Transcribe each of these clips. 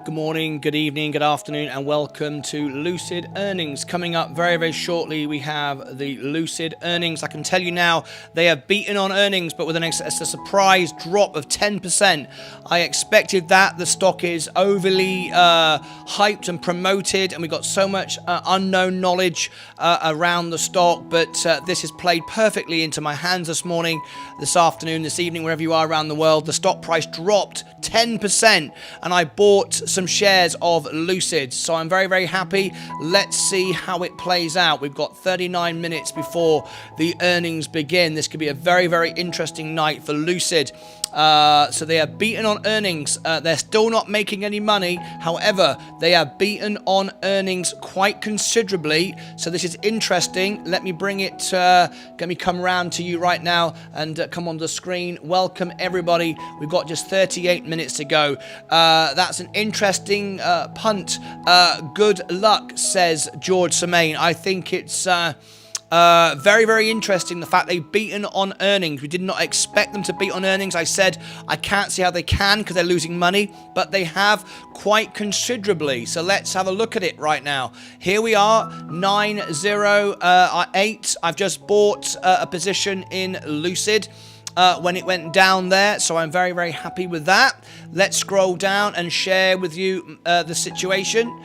Good morning, good evening, good afternoon, and welcome to Lucid Earnings. Coming up very, very shortly, we have the Lucid Earnings. I can tell you now, they have beaten on earnings, but with a surprise drop of 10%. I expected that. The stock is overly hyped and promoted, and we've got so much unknown knowledge around the stock, but this has played perfectly into my hands this morning, this afternoon, this evening, wherever you are around the world. The stock price dropped 10%, and I bought some shares of Lucid, so I'm very, very happy. Let's see how it plays out. We've got 39 minutes before the earnings begin. This could be a very, very interesting night for Lucid. So they are beaten on earnings. They're still not making any money. However, they are beaten on earnings quite considerably. So this is interesting. Let me bring it, let me come round to you right now and come on the screen. Welcome everybody. We've got just 38 minutes to go. That's an interesting punt. Good luck, says George Semaine. I think it's very, very interesting, the fact they've beaten on earnings. We did not expect them to beat on earnings. I said I can't see how they can because they're losing money, but they have quite considerably. So let's have a look at it right now. Here we are, 908. I've just bought a position in Lucid when it went down there, so I'm very, very happy with that. Let's scroll down and share with you the situation.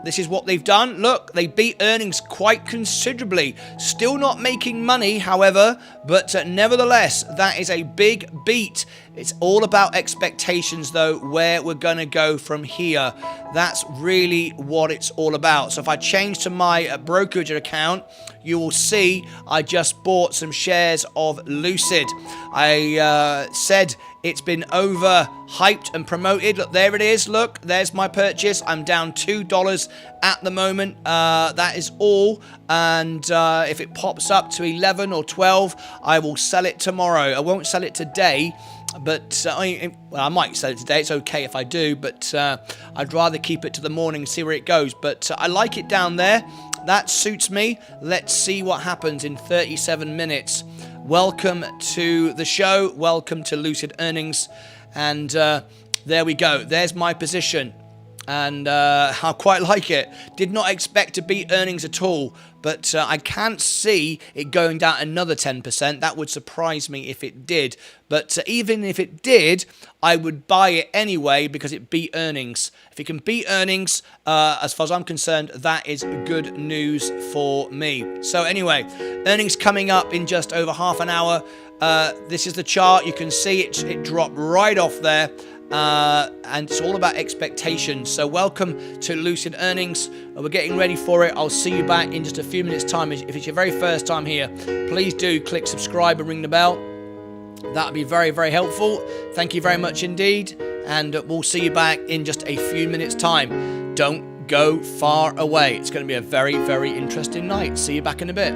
This is what they've done. Look, they beat earnings quite considerably. Still not making money, however, but nevertheless, that is a big beat. It's all about expectations, though, where we're going to go from here. That's really what it's all about. So if I change to my brokerage account, you will see I just bought some shares of Lucid. I said it's been overhyped and promoted. Look, there it is. Look, there's my purchase. I'm down $2 at the moment. That is all. And if it pops up to 11 or 12, I will sell it tomorrow. I won't sell it today, but I might sell it today. It's okay if I do, but I'd rather keep it to the morning and see where it goes. But I like it down there. That suits me. Let's see what happens in 37 minutes. Welcome to the show. Welcome to Lucid Earnings. And there we go. There's my position. And I quite like it. Did not expect to beat earnings at all, but I can't see it going down another 10%. That would surprise me if it did. But even if it did, I would buy it anyway because it beat earnings. If it can beat earnings, as far as I'm concerned, that is good news for me. So anyway, earnings coming up in just over half an hour. This is the chart. You can see it dropped right off there. And it's all about expectations. So welcome to Lucid Earnings. We're getting ready for it. I'll see you back in just a few minutes time. If it's your very first time here, please do click subscribe and ring the bell. That would be very, very helpful. Thank you very much indeed, and we'll see you back in just a few minutes time. Don't go far away. It's going to be a very, very interesting night. See you back in a bit.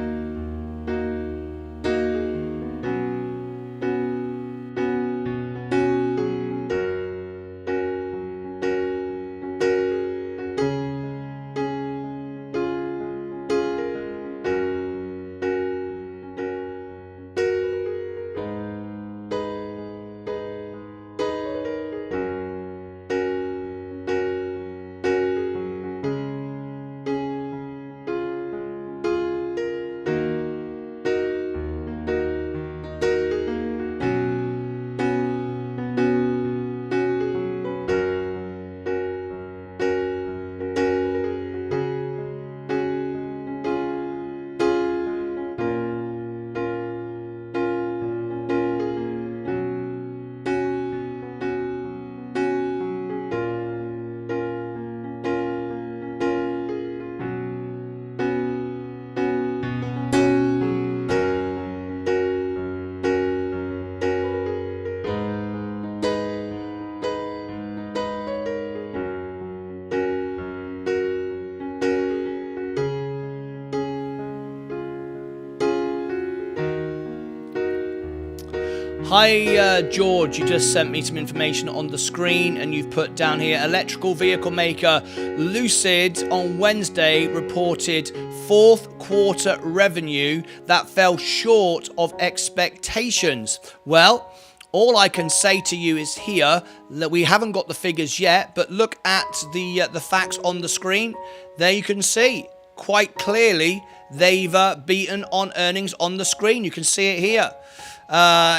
Hi, George, you just sent me some information on the screen and you've put down here, electrical vehicle maker Lucid on Wednesday reported fourth quarter revenue that fell short of expectations. Well, All I can say to you is here that we haven't got the figures yet, but look at the facts on the screen. There you can see quite clearly they've beaten on earnings on the screen. You can see it here.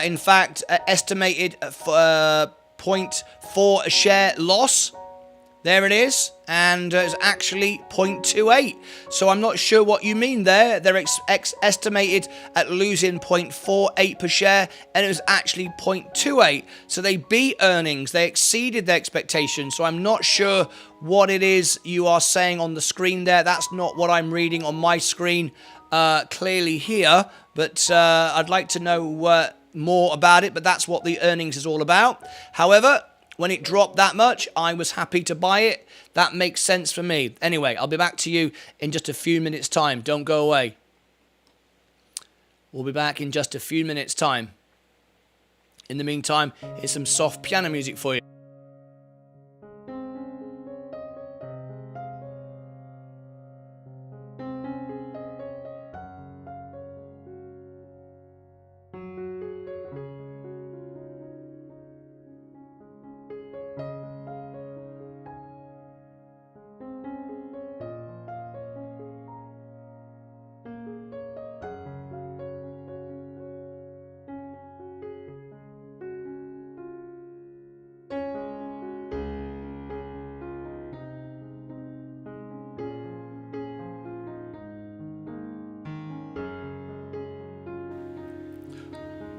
In fact, estimated 0.4 share loss. There it is, and it's actually 0.28. So I'm not sure what you mean there. They're estimated at losing 0.48 per share, and it was actually 0.28. So they beat earnings. They exceeded their expectations. So I'm not sure what it is you are saying on the screen there. That's not what I'm reading on my screen clearly here. But I'd like to know more about it. But that's what the earnings is all about. However, when it dropped that much, I was happy to buy it. That makes sense for me. Anyway, I'll be back to you in just a few minutes' time. Don't go away. We'll be back in just a few minutes' time. In the meantime, here's some soft piano music for you.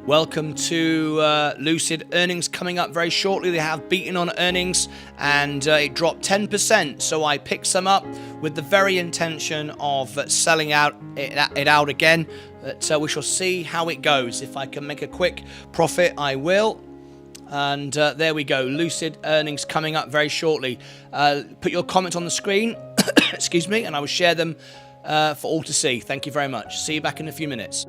Welcome to Lucid. Earnings coming up very shortly. They have beaten on earnings and it dropped 10%. So I picked some up with the very intention of selling it out again. But we shall see how it goes. If I can make a quick profit, I will. And there we go. Lucid earnings coming up very shortly. Put your comments on the screen, excuse me, and I will share them for all to see. Thank you very much. See you back in a few minutes.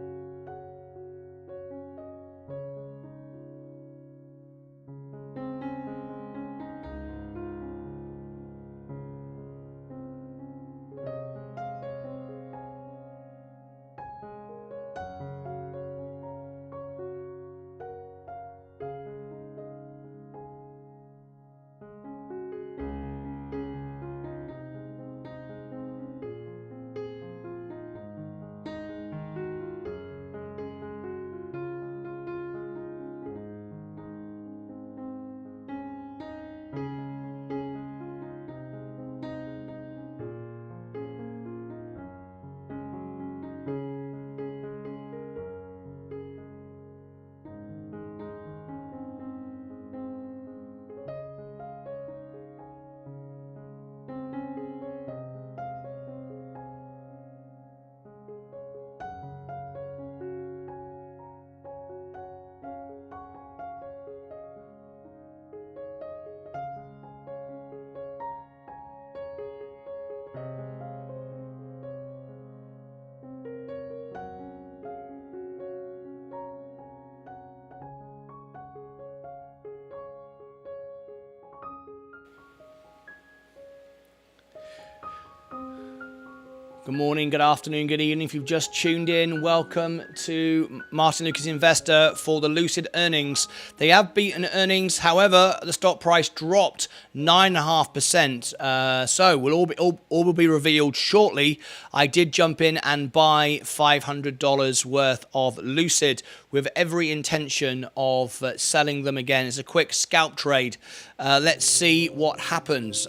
Good morning, good afternoon, good evening. If you've just tuned in, welcome to Martyn Lucas Investor for the Lucid earnings. They have beaten earnings. However, the stock price dropped 9.5%. So all will be revealed shortly. I did jump in and buy $500 worth of Lucid with every intention of selling them again. It's a quick scalp trade. Let's see what happens.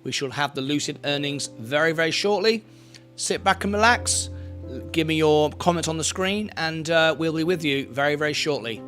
We shall have the Lucid earnings very, very shortly. Sit back and relax, give me your comments on the screen, and we'll be with you very, very shortly.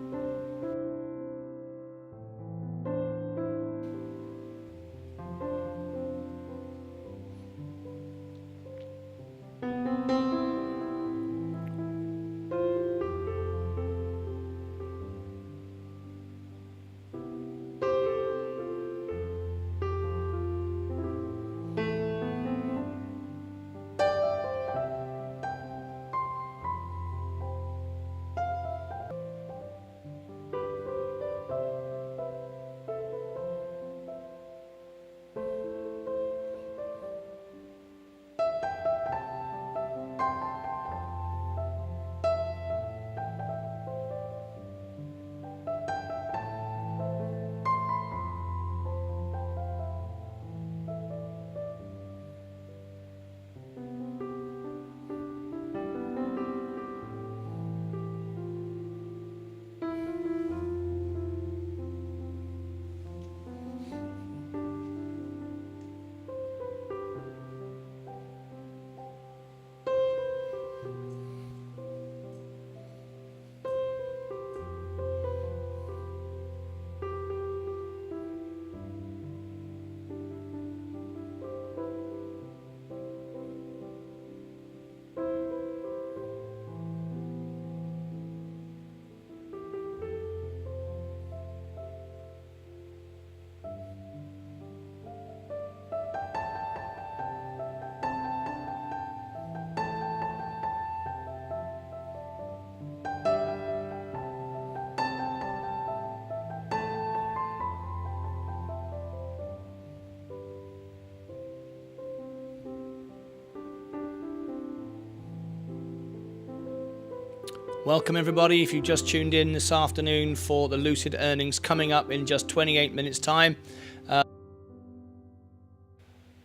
Welcome everybody if you've just tuned in this afternoon for the Lucid earnings coming up in just 28 minutes time.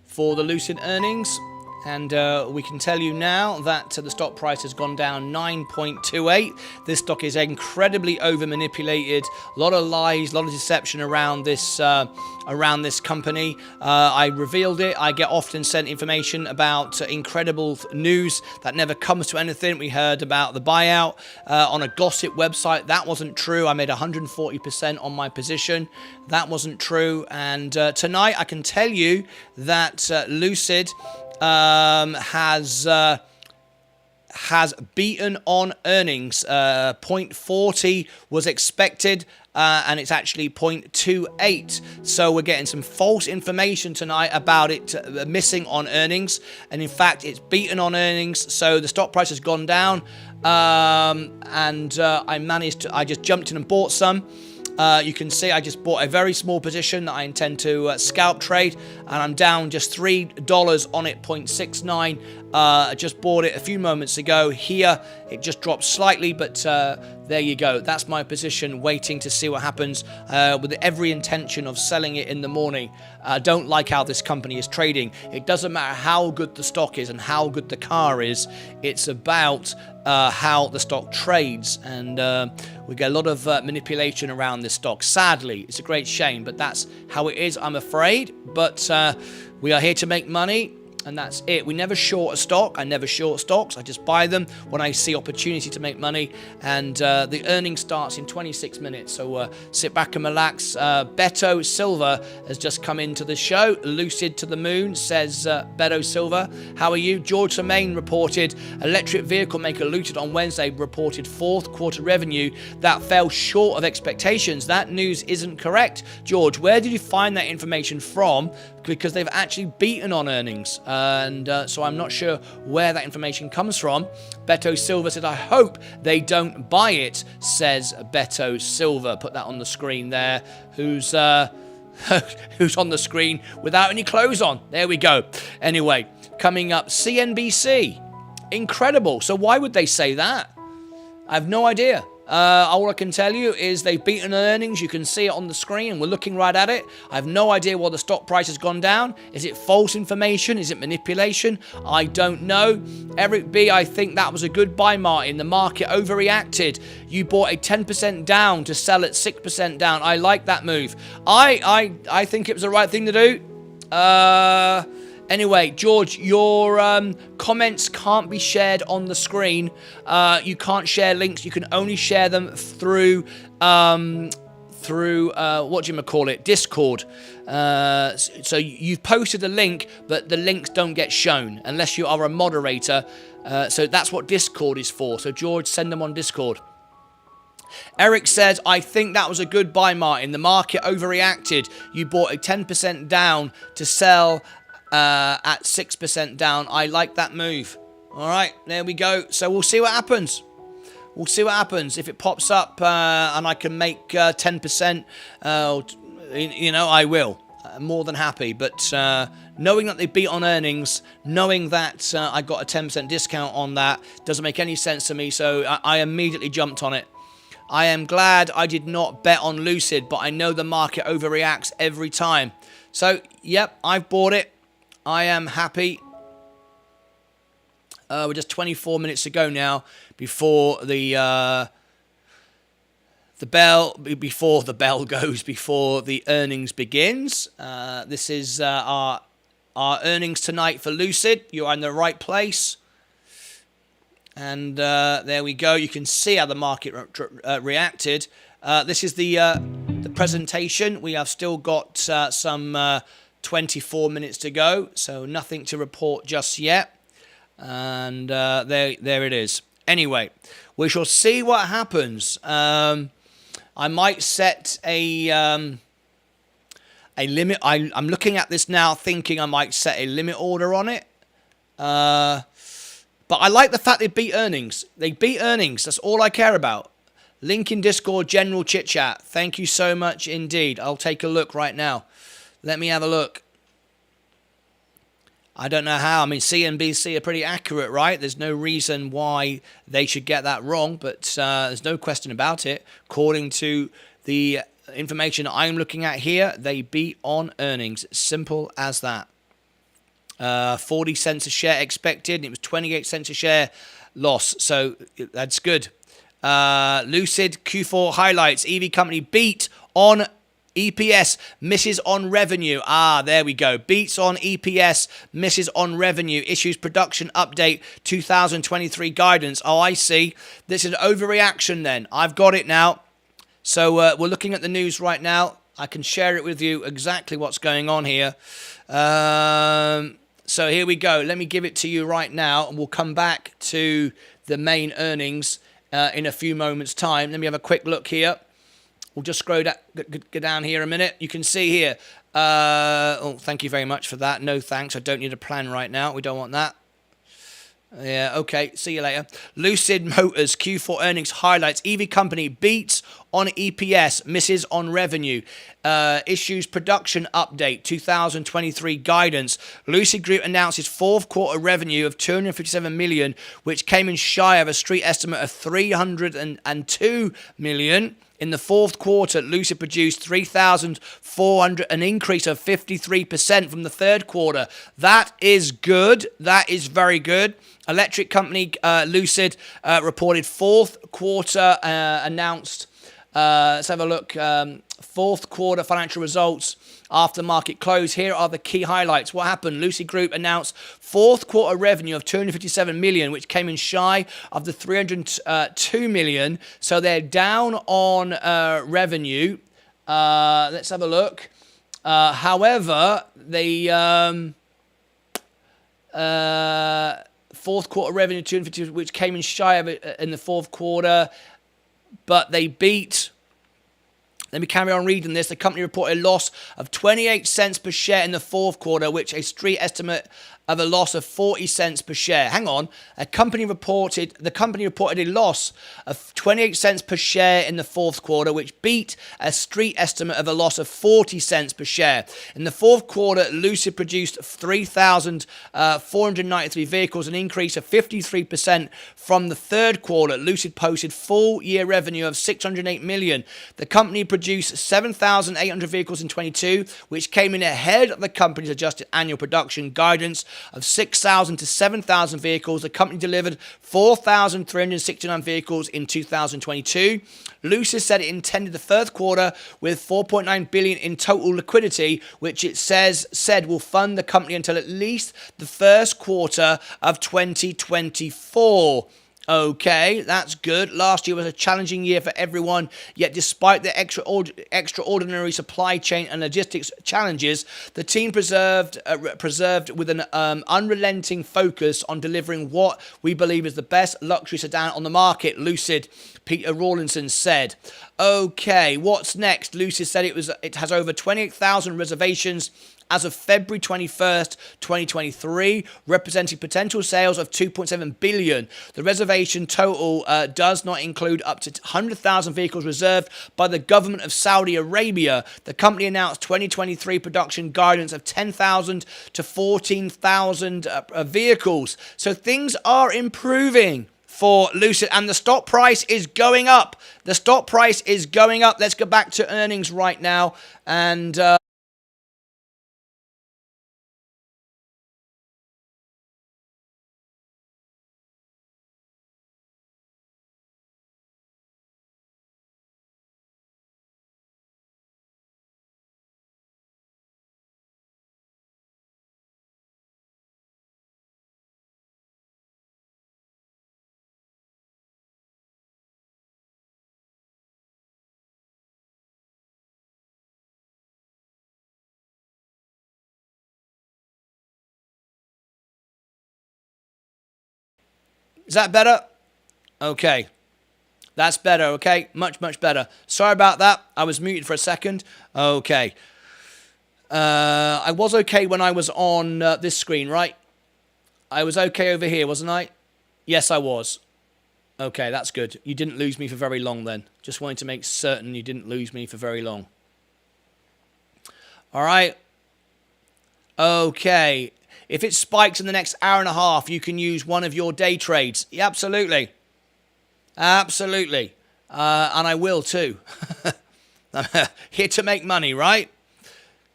For the Lucid earnings, and we can tell you now that the stock price has gone down 9.28. This stock is incredibly over manipulated. A lot of lies, a lot of deception around this company. I revealed it. I get often sent information about incredible news that never comes to anything. We heard about the buyout on a gossip website. That wasn't true. I made 140% on my position. That wasn't true. And tonight I can tell you that Lucid has beaten on earnings. 0.40 was expected, and it's actually 0.28. So we're getting some false information tonight about it missing on earnings, and in fact, it's beaten on earnings. So the stock price has gone down, and I just jumped in and bought some. You can see I just bought a very small position that I intend to scalp trade, and I'm down just $3 on it, 0.69. I just bought it a few moments ago. Here, it just dropped slightly, but there you go. That's my position, waiting to see what happens with every intention of selling it in the morning. I don't like how this company is trading. It doesn't matter how good the stock is and how good the car is. It's about how the stock trades, and we get a lot of manipulation around this stock. Sadly, it's a great shame, but that's how it is, I'm afraid. But we are here to make money, and that's it. We never short a stock. I never short stocks. I just buy them when I see opportunity to make money. And the earnings starts in 26 minutes. So sit back and relax. Beto Silva has just come into the show. Lucid to the moon, says Beto Silva. How are you? George Tremaine reported electric vehicle maker Lucid on Wednesday reported fourth quarter revenue that fell short of expectations. That news isn't correct. George, where did you find that information from? Because they've actually beaten on earnings, and so I'm not sure where that information comes from. Beto Silva said, I hope they don't buy it, says Beto Silva. Put that on the screen there. Who's who's on the screen without any clothes on? There we go. Anyway, coming up, CNBC. Incredible. So why would they say that? I have no idea. All I can tell you is they've beaten earnings. You can see it on the screen. We're looking right at it. I have no idea why the stock price has gone down. Is it false information? Is it manipulation? I don't know. Eric B, I think that was a good buy, Martin. The market overreacted. You bought a 10% down to sell at 6% down. I like that move. I think it was the right thing to do. Anyway, George, your comments can't be shared on the screen. You can't share links. You can only share them through Discord. So you've posted a link, but the links don't get shown unless you are a moderator. So that's what Discord is for. So George, send them on Discord. Eric says, I think that was a good buy, Martin. The market overreacted. You bought a 10% down to sell at 6% down. I like that move. All right, there we go. So we'll see what happens. We'll see what happens. If it pops up and I can make 10%, I will. I'm more than happy. But knowing that they beat on earnings, knowing that I got a 10% discount on that, doesn't make any sense to me. So I immediately jumped on it. I am glad I did not bet on Lucid, but I know the market overreacts every time. So, yep, I've bought it. I am happy. We're just 24 minutes to go now before the bell goes, before the earnings begins. This is our earnings tonight for Lucid. You're in the right place. And there we go. You can see how the market reacted. This is the presentation. We have still got some 24 minutes to go, so nothing to report just yet. And there it is. Anyway, we shall see what happens. I might set a limit. I'm looking at this now, thinking I might set a limit order on it. But I like the fact they beat earnings. They beat earnings. That's all I care about. Link in Discord, general chit chat. Thank you so much indeed. I'll take a look right now. Let me have a look. I don't know how. I mean, CNBC are pretty accurate, right? There's no reason why they should get that wrong, but there's no question about it. According to the information I'm looking at here, they beat on earnings. Simple as that. 40 cents a share expected, and it was 28 cents a share loss. So that's good. Lucid Q4 highlights. EV company beat on EPS, misses on revenue. There we go. Beats on EPS, misses on revenue. Issues production update 2023 guidance. I see. This is an overreaction then. I've got it now. So we're looking at the news right now. I can share it with you exactly what's going on here. So here we go. Let me give it to you right now, and we'll come back to the main earnings in a few moments' time. Let me have a quick look here. We'll just scroll go down here a minute. You can see here. Thank you very much for that. No thanks. I don't need a plan right now. We don't want that. Yeah, okay. See you later. Lucid Motors Q4 earnings highlights. EV company beats on EPS, misses on revenue. Issues production update 2023 guidance. Lucid Group announces fourth quarter revenue of $257 million, which came in shy of a street estimate of $302 million. In the fourth quarter, Lucid produced 3,400, an increase of 53% from the third quarter. That is good. That is very good. Electric company Lucid reported fourth quarter announced. Let's have a look. Fourth quarter financial results after market close. Here are the key highlights. What happened? Lucid Group announced fourth quarter revenue of $257 million, which came in shy of the $302 million. So they're down on revenue. Let's have a look. However, the fourth quarter revenue, $250, which came in shy of it in the fourth quarter, but they beat. Let me carry on reading this. The company reported a loss of 28 cents per share in the fourth quarter, which a street estimate of a loss of 40 cents per share. Hang on. The company reported a loss of 28 cents per share in the fourth quarter, which beat a street estimate of a loss of 40 cents per share. In the fourth quarter, Lucid produced 3,493 vehicles, an increase of 53% from the third quarter. Lucid posted full year revenue of $608 million. The company produced 7,800 vehicles in 22, which came in ahead of the company's adjusted annual production guidance of 6,000 to 7,000 vehicles. The company delivered 4,369 vehicles in 2022. Lucid said it intended the third quarter with $4.9 billion in total liquidity, which it said will fund the company until at least the first quarter of 2024. Okay, that's good. Last year was a challenging year for everyone, yet despite the extraordinary supply chain and logistics challenges, the team preserved with an unrelenting focus on delivering what we believe is the best luxury sedan on the market, Lucid Peter Rawlinson said. Okay, what's next? Lucid said it has over 28,000 reservations as of February 21st, 2023, representing potential sales of $2.7 billion. The reservation total does not include up to 100,000 vehicles reserved by the government of Saudi Arabia. The company announced 2023 production guidance of 10,000 to 14,000 vehicles. So things are improving for Lucid, and the stock price is going up. The stock price is going up. Let's go back to earnings right now, and is that better? Okay. That's better, okay? Much, much better. Sorry about that. I was muted for a second. Okay. I was okay when I was on this screen, right? I was okay over here, wasn't I? Yes, I was. Okay, that's good. You didn't lose me for very long then. Just wanted to make certain you didn't lose me for very long. All right. Okay. If it spikes in the next hour and a half, you can use one of your day trades. Yeah, absolutely. Absolutely. And I will too. I'm here to make money, right?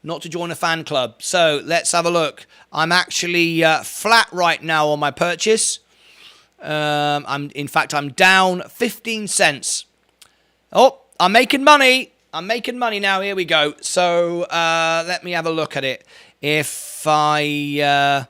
Not to join a fan club. So let's have a look. I'm actually flat right now on my purchase. In fact, I'm down 15 cents. Oh, I'm making money. I'm making money now. Here we go. So let me have a look at it. If I,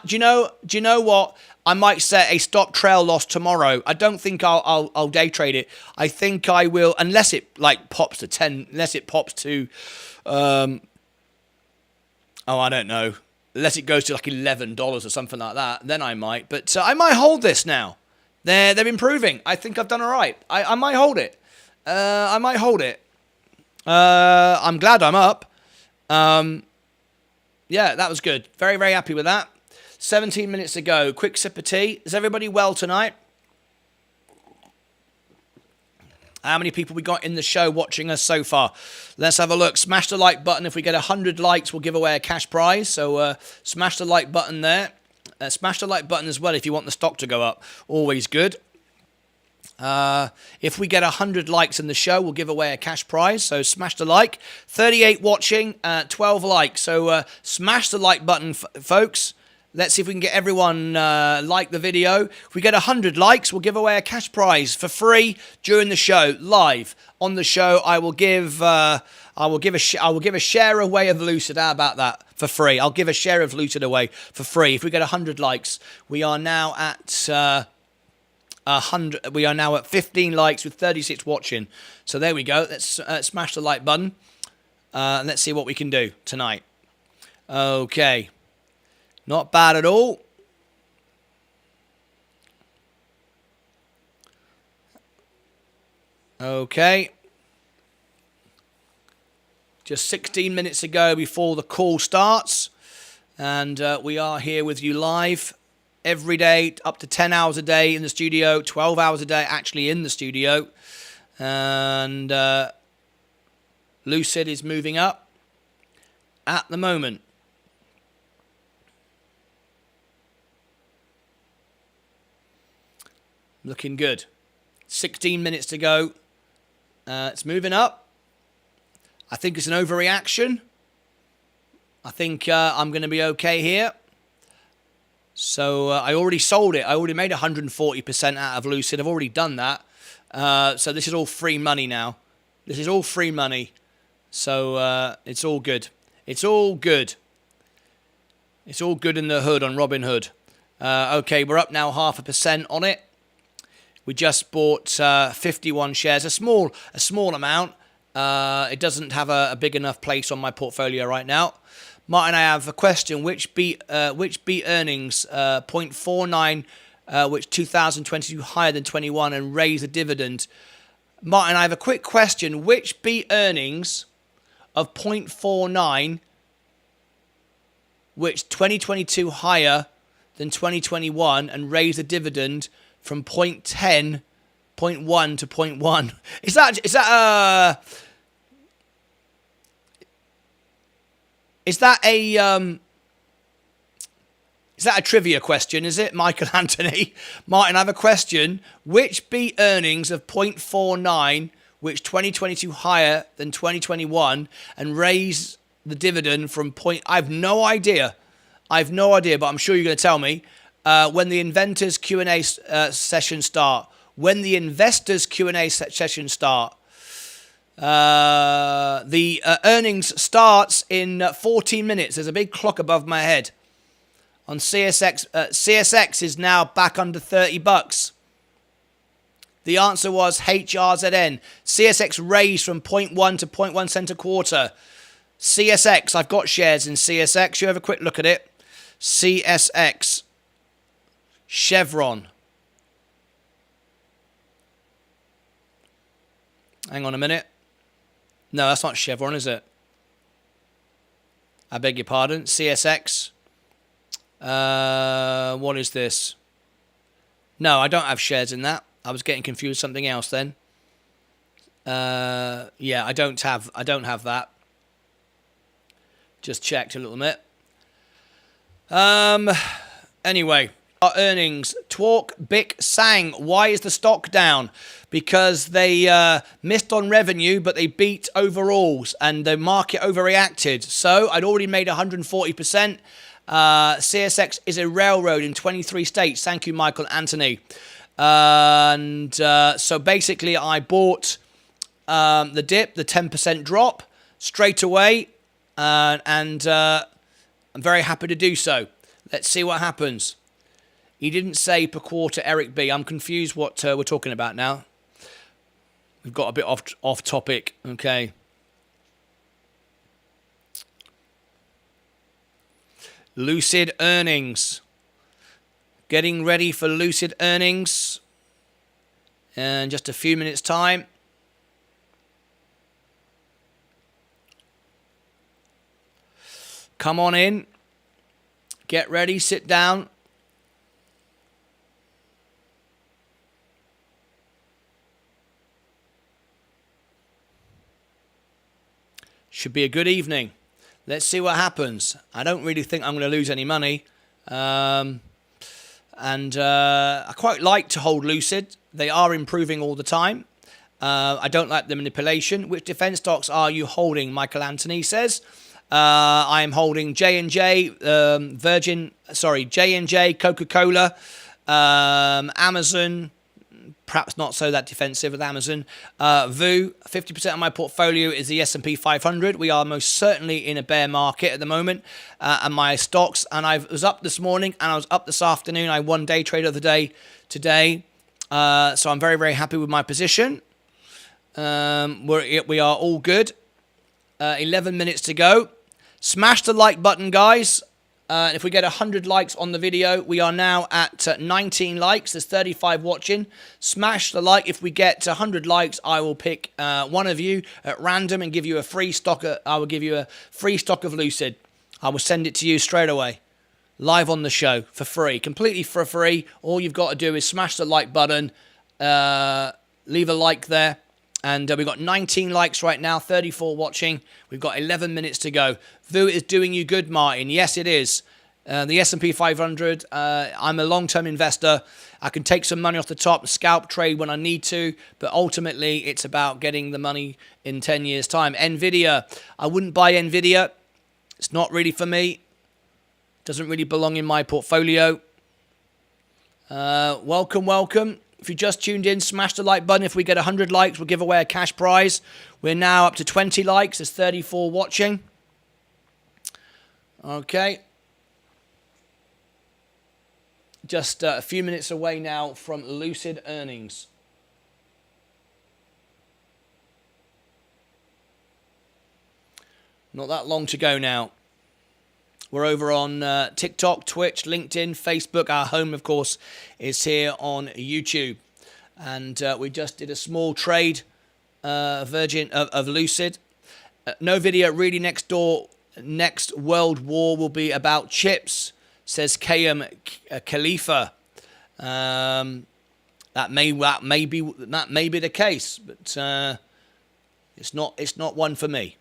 do you know what? I might set a stop trail loss tomorrow. I don't think I'll day trade it. I think I will, unless it like pops to 10, unless it pops to, I don't know, unless it goes to like $11 or something like that, then I might. But I might hold this now. They're improving. I think I've done all right. I might hold it. I might hold it. I'm glad I'm up. Yeah, that was good. Very, very happy with that. 17 minutes to go. Quick sip of tea. Is everybody well tonight? How many people we got in the show watching us so far? Let's have a look. Smash the like button. If we get 100 likes, we'll give away a cash prize. So smash the like button there. Smash the like button as well if you want the stock to go up. Always good. If we get 100 likes in the show, we'll give away a cash prize. So smash the like. 38 watching, 12 likes. So smash the like button, folks. Let's see if we can get everyone like the video. If we get 100 likes, we'll give away a cash prize for free during the show, live on the show. I will give a share away of Lucid. How about that? For free. I'll give a share of Lucid away for free. If we get 100 likes, we are now at 100. We are now at 15 likes with 36 watching. So there we go. Let's smash the like button. And let's see what we can do tonight. Okay. Not bad at all. Okay. Just 16 minutes ago before the call starts. And we are here with you live every day, up to 10 hours a day in the studio, 12 hours a day actually in the studio. And Lucid is moving up at the moment. Looking good. 16 minutes to go. It's moving up. I think it's an overreaction. I think I'm going to be okay here. So I already sold it. I already made 140% out of Lucid. I've already done that. So this is all free money now. This is all free money. So it's all good. It's all good. It's all good in the hood on Robinhood. Okay, we're up now 0.5% on it. We just bought 51 shares, a small amount. It doesn't have a big enough place on my portfolio right now. Martin, I have a question. Which beat earnings 0.49, which 2022 higher than 21 and raise the dividend? Martin, I have a quick question. Which beat earnings of 0.49, which 2022 higher than 2021 and raise the dividend from 0.10, 0.1 to 0.1. Is that a trivia question, is it, Michael Anthony? Martin, I have a question. Which beat earnings of 0.49, which 2022 higher than 2021, and raise the dividend from point... I have no idea, but I'm sure you're going to tell me. When the inventors Q&A session start. When the investors Q&A session start. The earnings starts in 14 minutes. There's a big clock above my head. On CSX, CSX is now back under $30. The answer was HRZN. CSX raised from 0.1 to 0.1 cent a quarter. CSX, I've got shares in CSX. You have a quick look at it. CSX. Chevron. Hang on a minute. No, that's not Chevron, is it? I beg your pardon. CSX. What is this? No, I don't have shares in that. I was getting confused with something else then. Yeah, I don't have that. Just checked a little bit. Anyway, our earnings. Twerk, Bic, Sang. Why is the stock down? Because they missed on revenue, but they beat overalls, and the market overreacted. So I'd already made 140%. CSX is a railroad in 23 states. Thank you, Michael Anthony. And so basically, I bought the dip, the 10% drop, straight away, and I'm very happy to do so. Let's see what happens. He didn't say per quarter, Eric B. I'm confused what we're talking about now. We've got a bit off topic. Okay. Lucid earnings. Getting ready for Lucid earnings in just a few minutes' time. Come on in. Get ready. Sit down. Should be a good evening. Let's see what happens. I don't really think I'm going to lose any money. I quite like to hold Lucid. They are improving all the time. I don't like the manipulation. Which defense stocks are you holding? Michael Anthony says. I am holding J&J, J&J, Coca-Cola, Amazon. Perhaps not so that defensive with Amazon. VU, 50% of my portfolio is the S&P 500. We are most certainly in a bear market at the moment. And my stocks, and I was up this morning and I was up this afternoon. I won day trade of the day today. So I'm very, very happy with my position. We are all good. 11 minutes to go. Smash the like button, guys. If we get 100 likes on the video, we are now at 19 likes. There's 35 watching. Smash the like. If we get 100 likes, I will pick one of you at random and give you a free stock. I will give you a free stock of Lucid. I will send it to you straight away, live on the show for free, completely for free. All you've got to do is smash the like button, leave a like there. And we've got 19 likes right now, 34 watching. We've got 11 minutes to go. VU is doing you good, Martin. Yes, it is. The S&P 500, I'm a long-term investor. I can take some money off the top, scalp trade when I need to. But ultimately, it's about getting the money in 10 years' time. NVIDIA, I wouldn't buy NVIDIA. It's not really for me. Doesn't really belong in my portfolio. Welcome. If you just tuned in, smash the like button. If we get 100 likes, we'll give away a cash prize. We're now up to 20 likes. There's 34 watching. Okay. Just a few minutes away now from Lucid earnings. Not that long to go now. We're over on TikTok, Twitch, LinkedIn, Facebook. Our home, of course, is here on YouTube. And we just did a small trade of Lucid. No video, really next world war will be about chips, says KM Khalifa. That may be the case, but it's not one for me.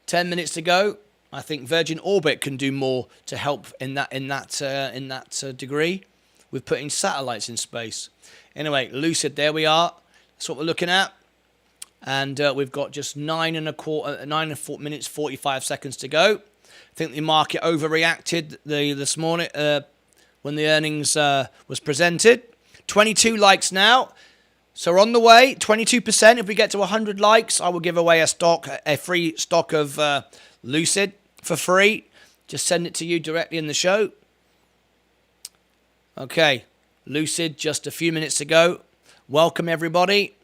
10 minutes to go. I think Virgin Orbit can do more to help in that degree with putting satellites in space. Anyway, Lucid, there we are. That's what we're looking at, and we've got just 9 minutes 45 seconds to go. I think the market overreacted this morning when the earnings was presented. 22 likes now. So we're on the way, 22%. If we get to 100 likes, I will give away a free stock of Lucid for free. Just send it to you directly in the show. Okay, Lucid, just a few minutes to go. Welcome, everybody.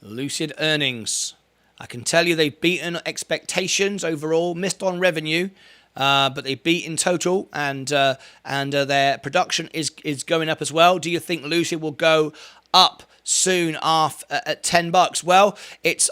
Lucid earnings. I can tell you they've beaten expectations overall, missed on revenue. But they beat in total, and their production is going up as well. Do you think Lucid will go up soon after at $10. Well,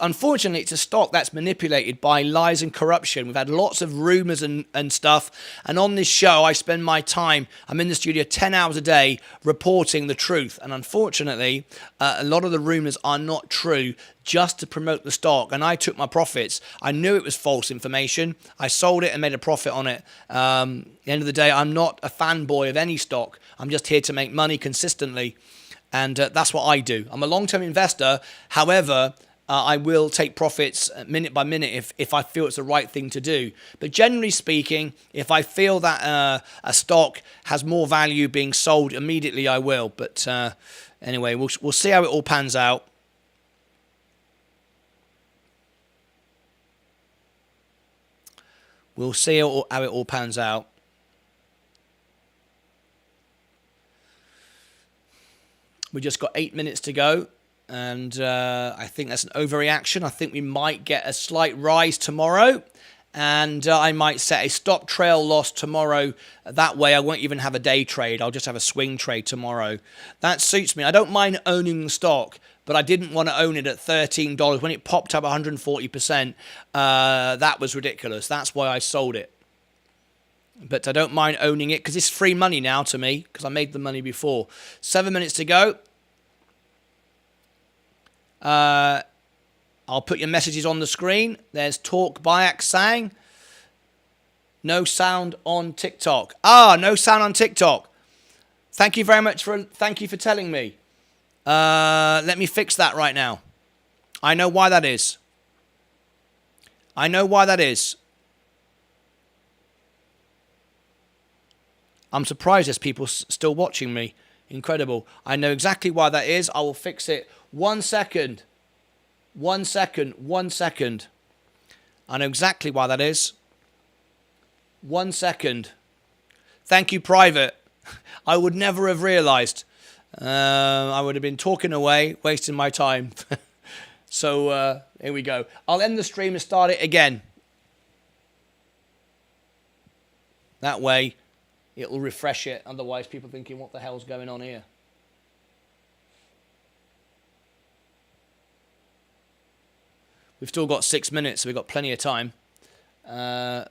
unfortunately it's a stock that's manipulated by lies and corruption. We've had lots of rumors and stuff, and on this show I spend my time, I'm in the studio 10 hours a day reporting the truth, and unfortunately a lot of the rumors are not true, just to promote the stock, and I took my profits. I knew it was false information. I sold it and made a profit on it. At the end of the day, I'm not a fanboy of any stock. I'm just here to make money consistently. And that's what I do. I'm a long-term investor. However, I will take profits minute by minute if I feel it's the right thing to do. But generally speaking, if I feel that a stock has more value being sold immediately, I will. But anyway, we'll see how it all pans out. We'll see how it all pans out. We just got 8 minutes to go, and I think that's an overreaction. I think we might get a slight rise tomorrow, and I might set a stop trail loss tomorrow. That way I won't even have a day trade. I'll just have a swing trade tomorrow. That suits me. I don't mind owning the stock, but I didn't want to own it at $13. When it popped up 140%, that was ridiculous. That's why I sold it. But I don't mind owning it because it's free money now to me because I made the money before. 7 minutes to go. I'll put your messages on the screen. There's Talk Bayak saying, no sound on TikTok. No sound on TikTok. Thank you very much thank you for telling me. Let me fix that right now. I know why that is. I know why that is. I'm surprised there's people still watching me. Incredible. I know exactly why that is. I will fix it. 1 second. 1 second. 1 second. I know exactly why that is. 1 second. Thank you, Private. I would never have realized. I would have been talking away, wasting my time. So here we go. I'll end the stream and start it again. That way it'll refresh it. Otherwise, people thinking, what the hell's going on here? We've still got 6 minutes, so we've got plenty of time. Okay,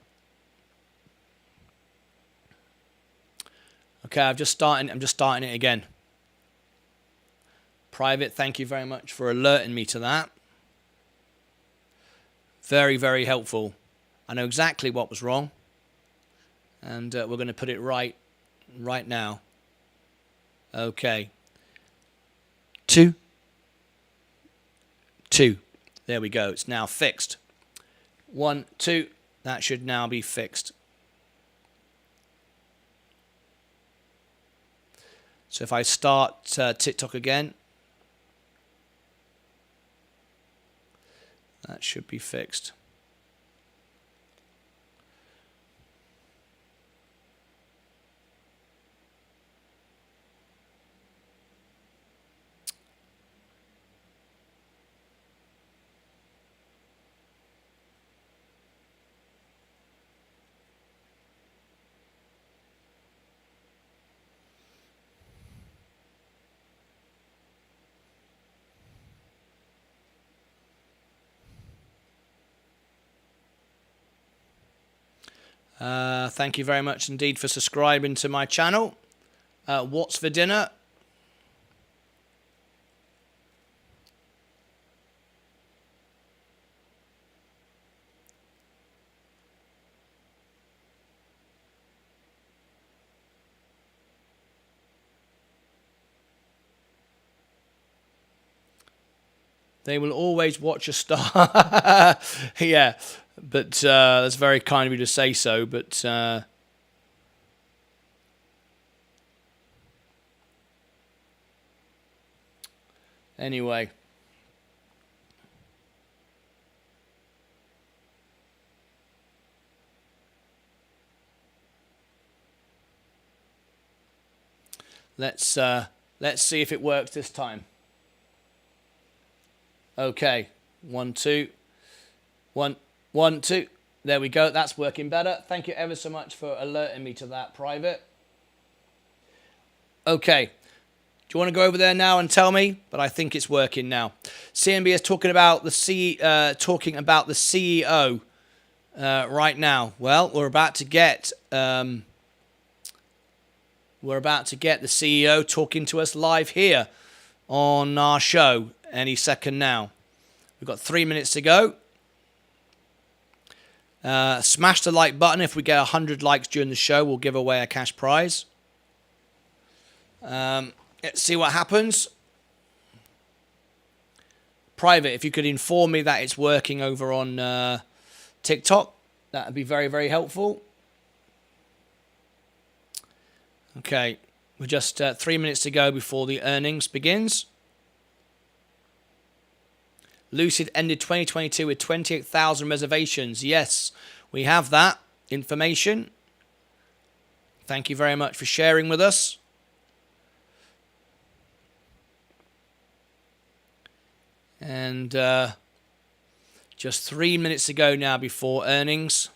I'm just starting it again. Private, thank you very much for alerting me to that. Very, very helpful. I know exactly what was wrong. And we're going to put it right now. Okay. 2. There we go. It's now fixed. 1, 2. That should now be fixed. So if I start TikTok again, that should be fixed. Thank you very much indeed for subscribing to my channel. What's for dinner? They will always watch a star. Yeah. But that's very kind of you to say so. But anyway, let's see if it works this time. Okay, 1, 2, 1. 1, 2. There we go. That's working better. Thank you ever so much for alerting me to that, Private. Okay. Do you want to go over there now and tell me? But I think it's working now. CNB is talking about the CEO right now. Well, we're about to get the CEO talking to us live here on our show any second now. We've got 3 minutes to go. Smash the like button. If we get 100 likes during the show, we'll give away a cash prize. Let's see what happens. Private, if you could inform me that it's working over on TikTok, that would be very, very helpful. Okay, we're just 3 minutes to go before the earnings begins. Lucid ended 2022 with 28,000 reservations. Yes, we have that information. Thank you very much for sharing with us. And just 3 minutes to go now before earnings.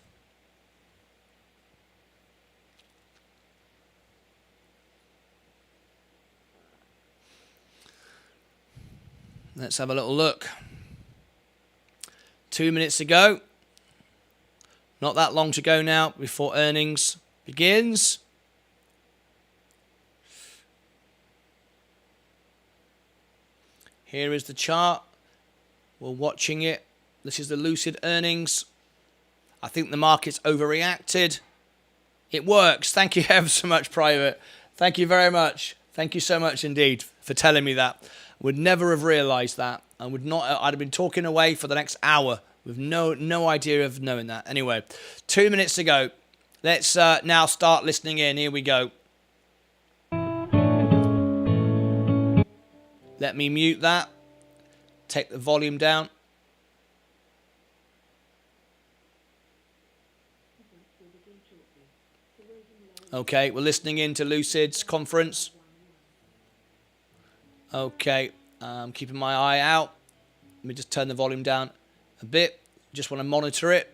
Let's have a little look. 2 minutes to go. Not that long to go now before earnings begins. Here is the chart. We're watching it. This is the Lucid earnings. I think the market's overreacted. It works. Thank you ever so much, Private. Thank you very much. Thank you so much indeed for telling me that. Would never have realised that. I'd have been talking away for the next hour with no idea of knowing that. Anyway, 2 minutes to go. Let's now start listening in. Here we go. Let me mute that. Take the volume down. Okay, we're listening in to Lucid's conference. Okay, I'm keeping my eye out. Let me just turn the volume down a bit. Just want to monitor it.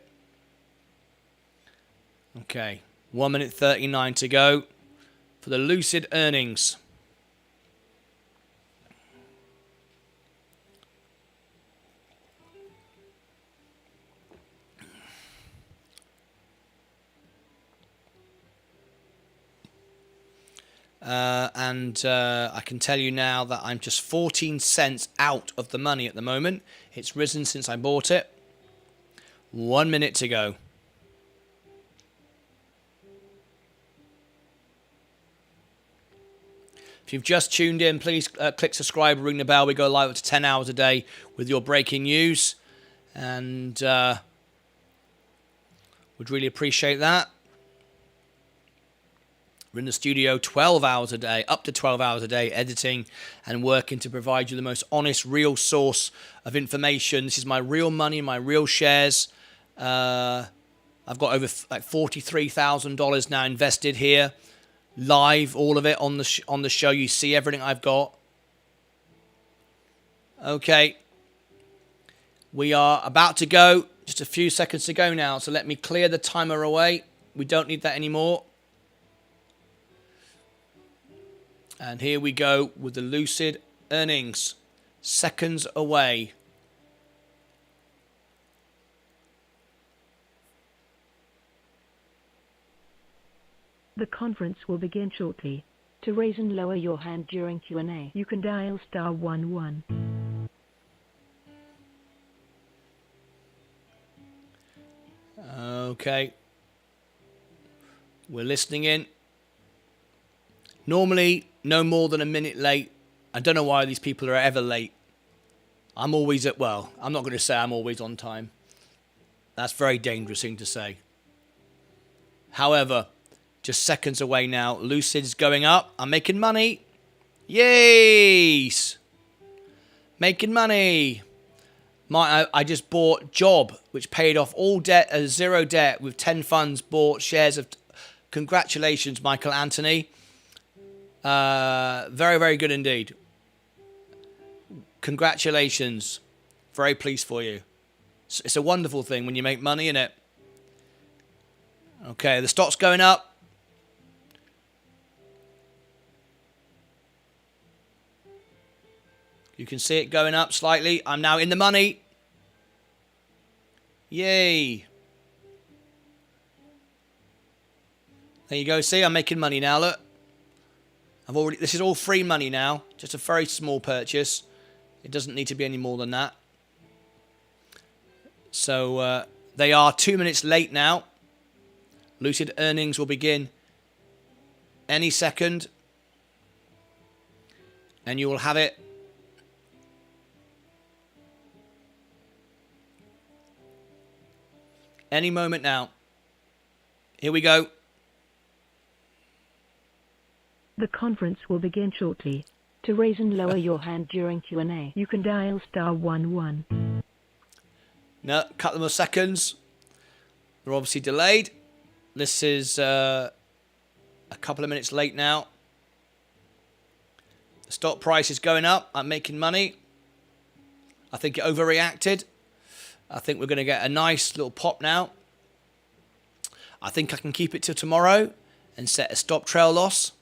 Okay, 1 minute 39 to go for the Lucid earnings. I can tell you now that I'm just 14 cents out of the money at the moment. It's risen since I bought it. 1 minute to go. If you've just tuned in, please click subscribe, ring the bell. We go live up to 10 hours a day with your breaking news. And would really appreciate that. We're in the studio 12 hours a day, up to 12 hours a day, editing and working to provide you the most honest, real source of information. This is my real money, my real shares. I've got over like $43,000 now invested here, live, all of it on the show. You see everything I've got. Okay, we are about to go. Just a few seconds to go now. So let me clear the timer away. We don't need that anymore. And here we go with the Lucid earnings. Seconds away. The conference will begin shortly. To raise and lower your hand during Q&A, you can dial *11. Okay. We're listening in. Normally, no more than a minute late. I don't know why these people are ever late. I'm always I'm not going to say I'm always on time. That's a very dangerous thing to say. However, just seconds away now. Lucid's going up. I'm making money. Yes! Making money. I just bought Job, which paid off all debt, zero debt, with 10 funds bought shares of... Congratulations, Michael Anthony. Very, very good indeed. Congratulations. Very pleased for you. It's a wonderful thing when you make money, innit? Okay, the stock's going up. You can see it going up slightly. I'm now in the money. Yay. There you go. See, I'm making money now. Look. This is all free money now. Just a very small purchase. It doesn't need to be any more than that. So they are 2 minutes late now. Lucid earnings will begin any second. And you will have it any moment now. Here we go. The conference will begin shortly. To raise and lower your hand during Q&A, you can dial *11. No, a couple more seconds. They're obviously delayed. This is a couple of minutes late now. The stock price is going up. I'm making money. I think it overreacted. I think we're going to get a nice little pop now. I think I can keep it till tomorrow and set a stop trail loss.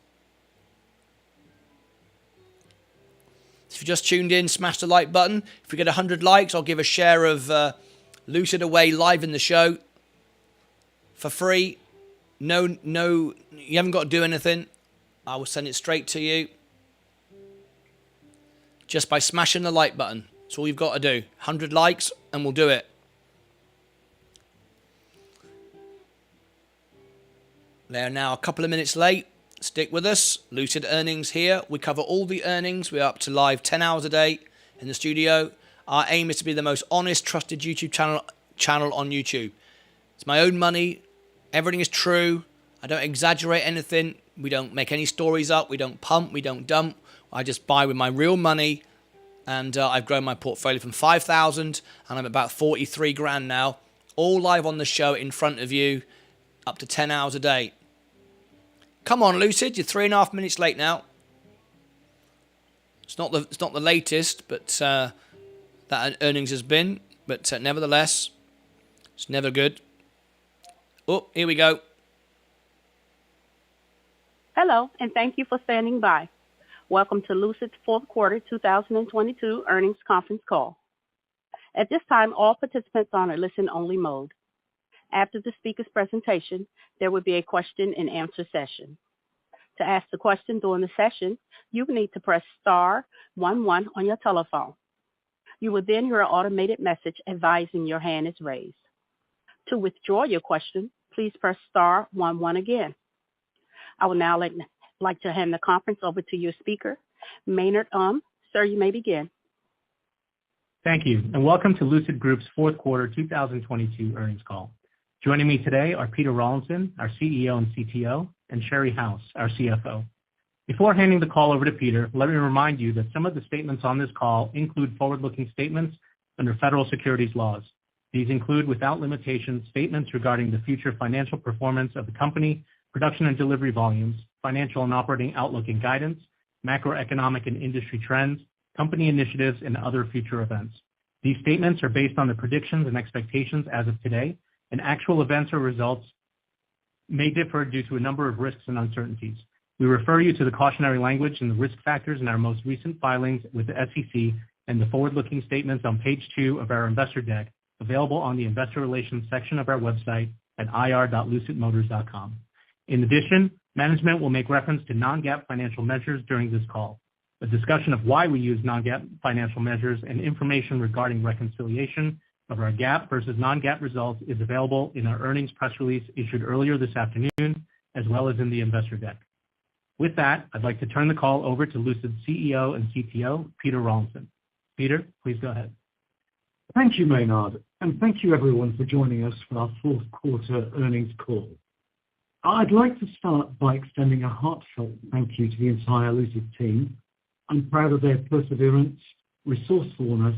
If you just tuned in, smash the like button. If we get 100 likes, I'll give a share of Lucid away live in the show for free. No, you haven't got to do anything. I will send it straight to you just by smashing the like button. That's all you've got to do. 100 likes and we'll do it. They're now a couple of minutes late. Stick with us. Lucid earnings here. We cover all the earnings. We're up to live 10 hours a day in the studio. Our aim is to be the most honest, trusted YouTube channel on YouTube. It's my own money. Everything is true. I don't exaggerate anything. We don't make any stories up. We don't pump. We don't dump. I just buy with my real money. And I've grown my portfolio from 5,000 and I'm about 43 grand now. All live on the show in front of you. Up to 10 hours a day. Come on, Lucid, you're 3.5 minutes late now. It's not the latest, but that earnings has been. But nevertheless, it's never good. Oh, here we go. Hello, and thank you for standing by. Welcome to Lucid's fourth quarter 2022 earnings conference call. At this time, all participants are on a listen-only mode. After the speaker's presentation, there will be a question and answer session. To ask the question during the session, you will need to press *11 on your telephone. You will then hear an automated message advising your hand is raised. To withdraw your question, please press *11 again. I would now like to hand the conference over to your speaker, Maynard. Sir, you may begin. Thank you, and welcome to Lucid Group's fourth quarter 2022 earnings call. Joining me today are Peter Rawlinson, our CEO and CTO, and Sherry House, our CFO. Before handing the call over to Peter, let me remind you that some of the statements on this call include forward-looking statements under federal securities laws. These include, without limitation, statements regarding the future financial performance of the company, production and delivery volumes, financial and operating outlook and guidance, macroeconomic and industry trends, company initiatives, and other future events. These statements are based on the predictions and expectations as of today, and actual events or results may differ due to a number of risks and uncertainties. We refer you to the cautionary language and the risk factors in our most recent filings with the SEC and the forward-looking statements on page 2 of our investor deck, available on the investor relations section of our website at ir.lucidmotors.com. In addition, management will make reference to non-GAAP financial measures during this call. A discussion of why we use non-GAAP financial measures and information regarding reconciliation of our GAAP versus non-GAAP results is available in our earnings press release issued earlier this afternoon, as well as in the investor deck. With that, I'd like to turn the call over to Lucid's CEO and CTO, Peter Rawlinson. Peter, please go ahead. Thank you, Maynard, and thank you everyone for joining us for our fourth quarter earnings call. I'd like to start by extending a heartfelt thank you to the entire Lucid team. I'm proud of their perseverance, resourcefulness,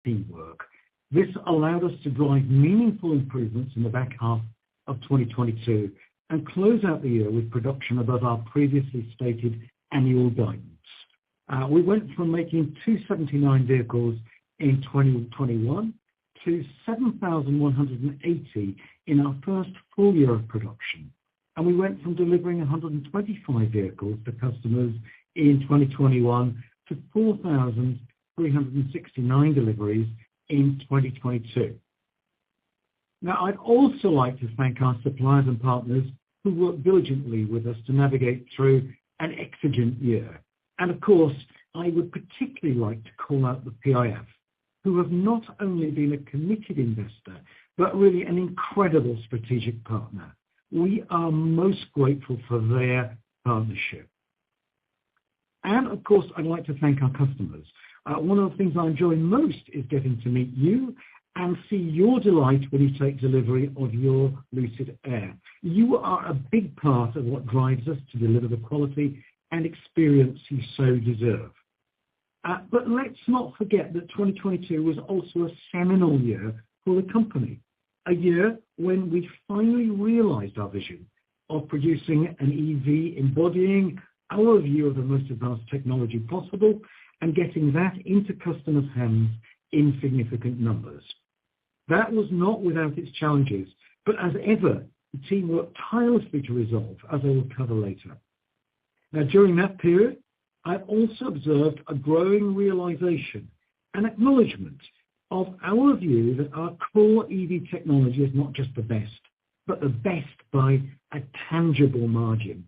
teamwork. This allowed us to drive meaningful improvements in the back half of 2022 and close out the year with production above our previously stated annual guidance. We went from making 279 vehicles in 2021 to 7,180 in our first full year of production. And we went from delivering 125 vehicles to customers in 2021 to 4,369 deliveries in 2022. Now, I'd also like to thank our suppliers and partners who worked diligently with us to navigate through an exigent year. And of course, I would particularly like to call out the PIF, who have not only been a committed investor, but really an incredible strategic partner. We are most grateful for their partnership. And of course, I'd like to thank our customers. One of the things I enjoy most is getting to meet you and see your delight when you take delivery of your Lucid Air. You are a big part of what drives us to deliver the quality and experience you so deserve. But let's not forget that 2022 was also a seminal year for the company, a year when we finally realized our vision of producing an EV embodying our view of the most advanced technology possible and getting that into customers' hands in significant numbers. That was not without its challenges, but as ever, the team worked tirelessly to resolve, as I will cover later. Now, during that period, I also observed a growing realization and acknowledgement of our view that our core EV technology is not just the best, but the best by a tangible margin.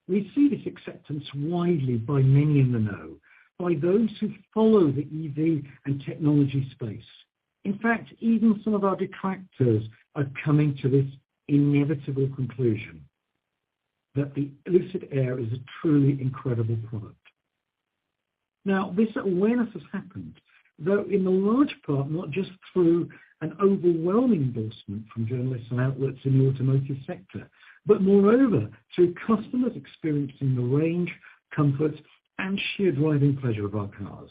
We see this acceptance widely by many in the know, by those who follow the EV and technology space. In fact, even some of our detractors are coming to this inevitable conclusion that the Lucid Air is a truly incredible product. Now, this awareness has happened, though in the large part not just through an overwhelming endorsement from journalists and outlets in the automotive sector, but moreover through customers experiencing the range, comfort, and sheer driving pleasure of our cars.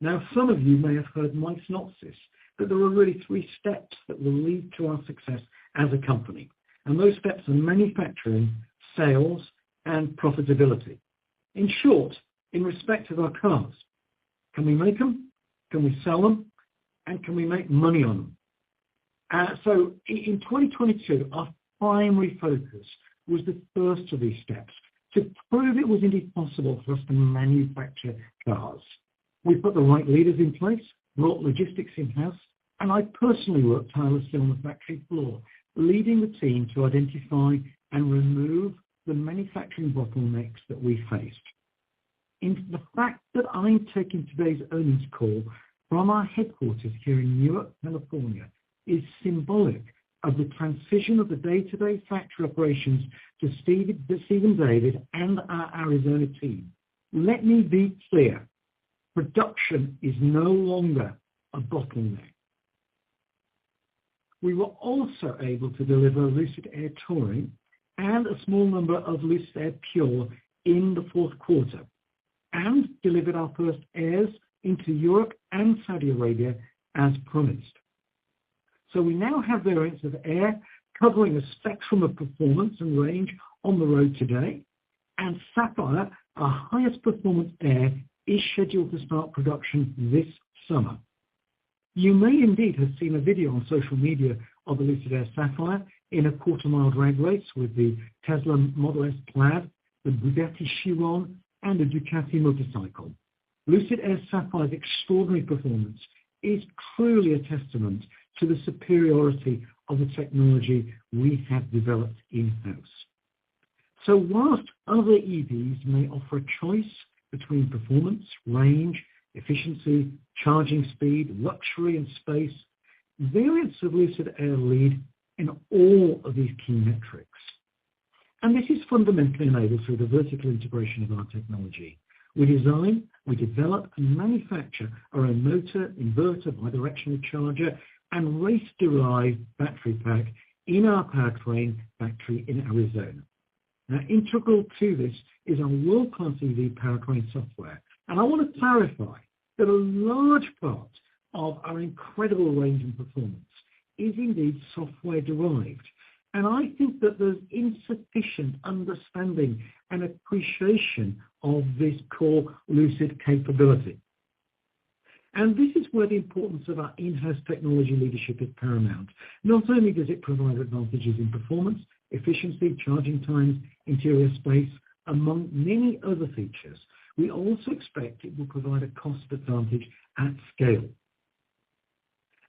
Now, some of you may have heard my synopsis that there are really 3 steps that will lead to our success as a company. And those steps are manufacturing, sales, and profitability. In short, in respect of our cars, can we make them? Can we sell them? And can we make money on them? So in 2022, our primary focus was the first of these steps, to prove it was indeed possible for us to manufacture cars. We put the right leaders in place, brought logistics in-house, and I personally worked tirelessly on the factory floor, leading the team to identify and remove the manufacturing bottlenecks that we faced. In the fact that I'm taking today's earnings call from our headquarters here in Newark, California, is symbolic of the transition of the day-to-day factory operations to Stephen David and our Arizona team. Let me be clear. Production is no longer a bottleneck. We were also able to deliver Lucid Air Touring and a small number of Lucid Air Pure in the fourth quarter, and delivered our first Airs into Europe and Saudi Arabia as promised. So we now have variants of Air covering a spectrum of performance and range on the road today, and Sapphire, our highest performance Air, is scheduled to start production this summer. You may indeed have seen a video on social media of the Lucid Air Sapphire in a quarter-mile drag race with the Tesla Model S Plaid, the Bugatti Chiron, and a Ducati motorcycle. Lucid Air Sapphire's extraordinary performance is truly a testament to the superiority of the technology we have developed in-house. So whilst other EVs may offer a choice between performance, range, efficiency, charging speed, luxury, and space, variants of Lucid Air lead in all of these key metrics. And this is fundamentally enabled through the vertical integration of our technology. We design, we develop, and manufacture our own motor, inverter, bidirectional charger, and race-derived battery pack in our powertrain factory in Arizona. Now, integral to this is our world-class EV powertrain software. And I want to clarify that a large part of our incredible range and performance is indeed software-derived. And I think that there's insufficient understanding and appreciation of this core Lucid capability. And this is where the importance of our in-house technology leadership is paramount. Not only does it provide advantages in performance, efficiency, charging times, interior space, among many other features, we also expect it will provide a cost advantage at scale.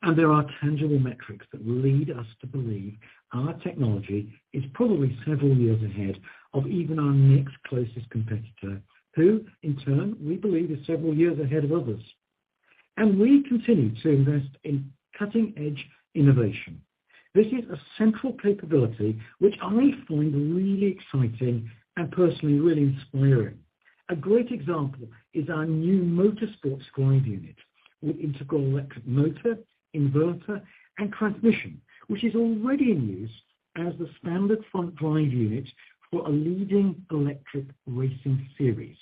And there are tangible metrics that lead us to believe our technology is probably several years ahead of even our next closest competitor, who, in turn, we believe is several years ahead of others. And we continue to invest in cutting-edge innovation. This is a central capability which I find really exciting and personally really inspiring. A great example is our new motorsports drive unit with integral electric motor, inverter, and transmission, which is already in use as the standard front drive unit for a leading electric racing series.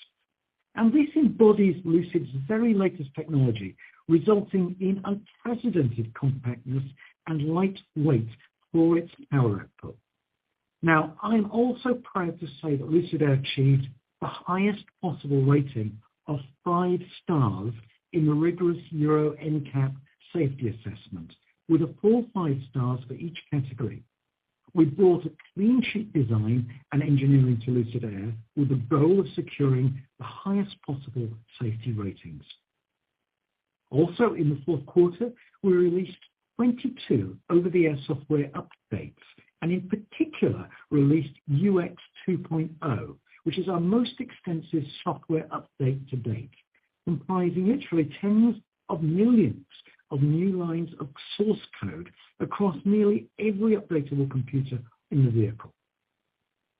And this embodies Lucid's very latest technology, resulting in unprecedented compactness and lightweight for its power output. Now, I'm also proud to say that Lucid Air achieved the highest possible rating of 5 stars in the rigorous Euro NCAP safety assessment, with a full 5 stars for each category. We brought a clean sheet design and engineering to Lucid Air with the goal of securing the highest possible safety ratings. Also, in the fourth quarter, we released 22 over-the-air software updates, and in particular released UX 2.0, which is our most extensive software update to date, comprising literally tens of millions of new lines of source code across nearly every updatable computer in the vehicle.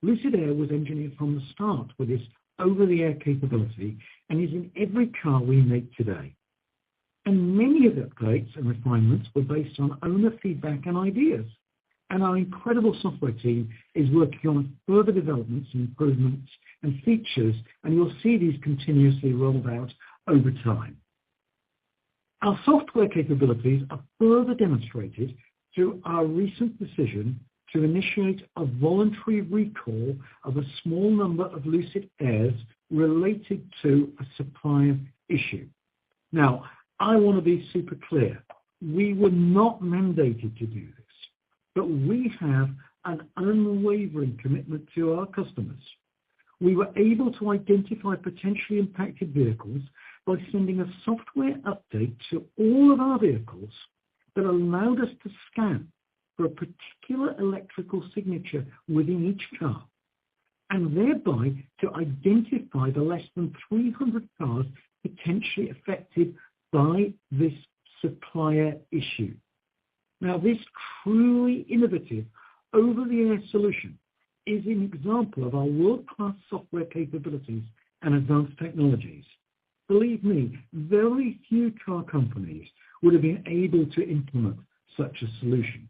Lucid Air was engineered from the start with this over-the-air capability and is in every car we make today. And many of the updates and refinements were based on owner feedback and ideas. And our incredible software team is working on further developments and improvements and features, and you'll see these continuously rolled out over time. Our software capabilities are further demonstrated through our recent decision to initiate a voluntary recall of a small number of Lucid Airs related to a supplier issue. Now, I want to be super clear. We were not mandated to do this, but we have an unwavering commitment to our customers. We were able to identify potentially impacted vehicles by sending a software update to all of our vehicles that allowed us to scan for a particular electrical signature within each car, and thereby to identify the less than 300 cars potentially affected by this supplier issue. Now, this truly innovative over-the-air solution is an example of our world-class software capabilities and advanced technologies. Believe me, very few car companies would have been able to implement such a solution.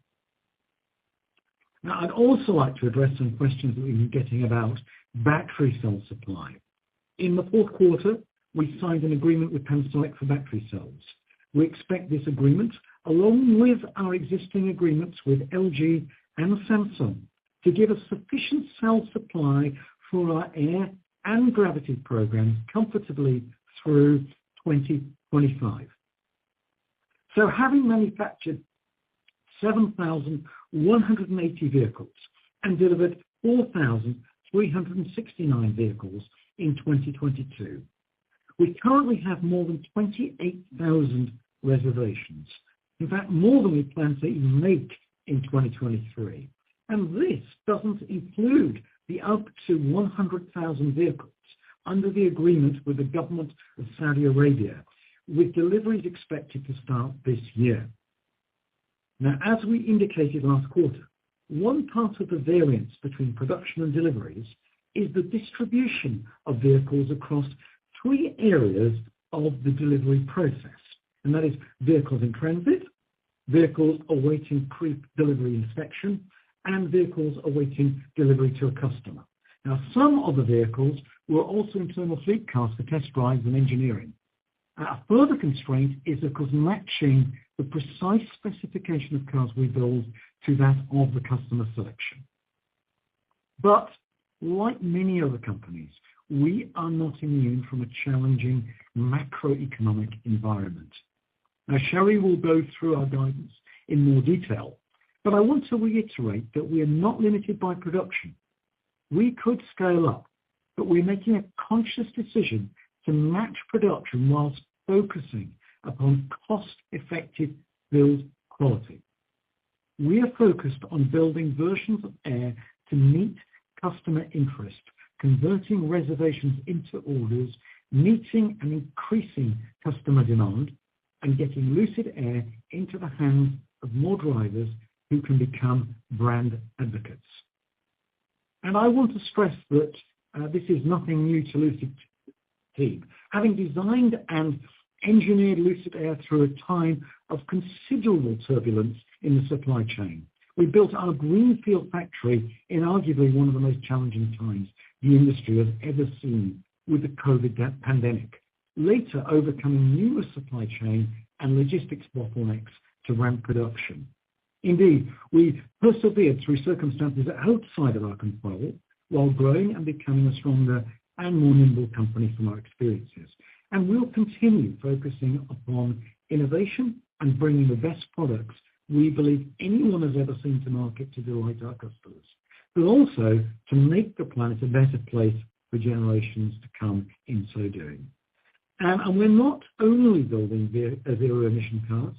Now, I'd also like to address some questions that we've been getting about battery cell supply. In the fourth quarter, we signed an agreement with Panasonic for battery cells. We expect this agreement, along with our existing agreements with LG and Samsung, to give us sufficient cell supply for our Air and Gravity programs comfortably through 2025. So having manufactured 7,180 vehicles and delivered 4,369 vehicles in 2022, we currently have more than 28,000 reservations. In fact, more than we plan to even make in 2023. And this doesn't include the up to 100,000 vehicles under the agreement with the government of Saudi Arabia, with deliveries expected to start this year. Now, as we indicated last quarter, one part of the variance between production and deliveries is the distribution of vehicles across 3 areas of the delivery process, and that is vehicles in transit, vehicles awaiting pre-delivery inspection, and vehicles awaiting delivery to a customer. Now, some of the vehicles were also internal fleet cars for test drives and engineering. A further constraint is, of course, matching the precise specification of cars we build to that of the customer selection. But like many other companies, we are not immune from a challenging macroeconomic environment. Now, Sherry will go through our guidance in more detail, But I want to reiterate that we are not limited by production. We could scale up, but we're making a conscious decision to match production whilst focusing upon cost-effective build quality. We are focused on building versions of Air to meet customer interest, converting reservations into orders, meeting and increasing customer demand, and getting Lucid Air into the hands of more drivers who can become brand advocates. And I want to stress that this is nothing new to Lucid team. Having designed and engineered Lucid Air through a time of considerable turbulence in the supply chain, we built our greenfield factory in arguably one of the most challenging times the industry has ever seen with the COVID pandemic, later overcoming numerous supply chain and logistics bottlenecks to ramp production. Indeed, we persevered through circumstances outside of our control while growing and becoming a stronger and more nimble company from our experiences. And we'll continue focusing upon innovation and bringing the best products we believe anyone has ever seen to market to delight our customers, but also to make the planet a better place for generations to come in so doing. And we're not only building zero-emission cars,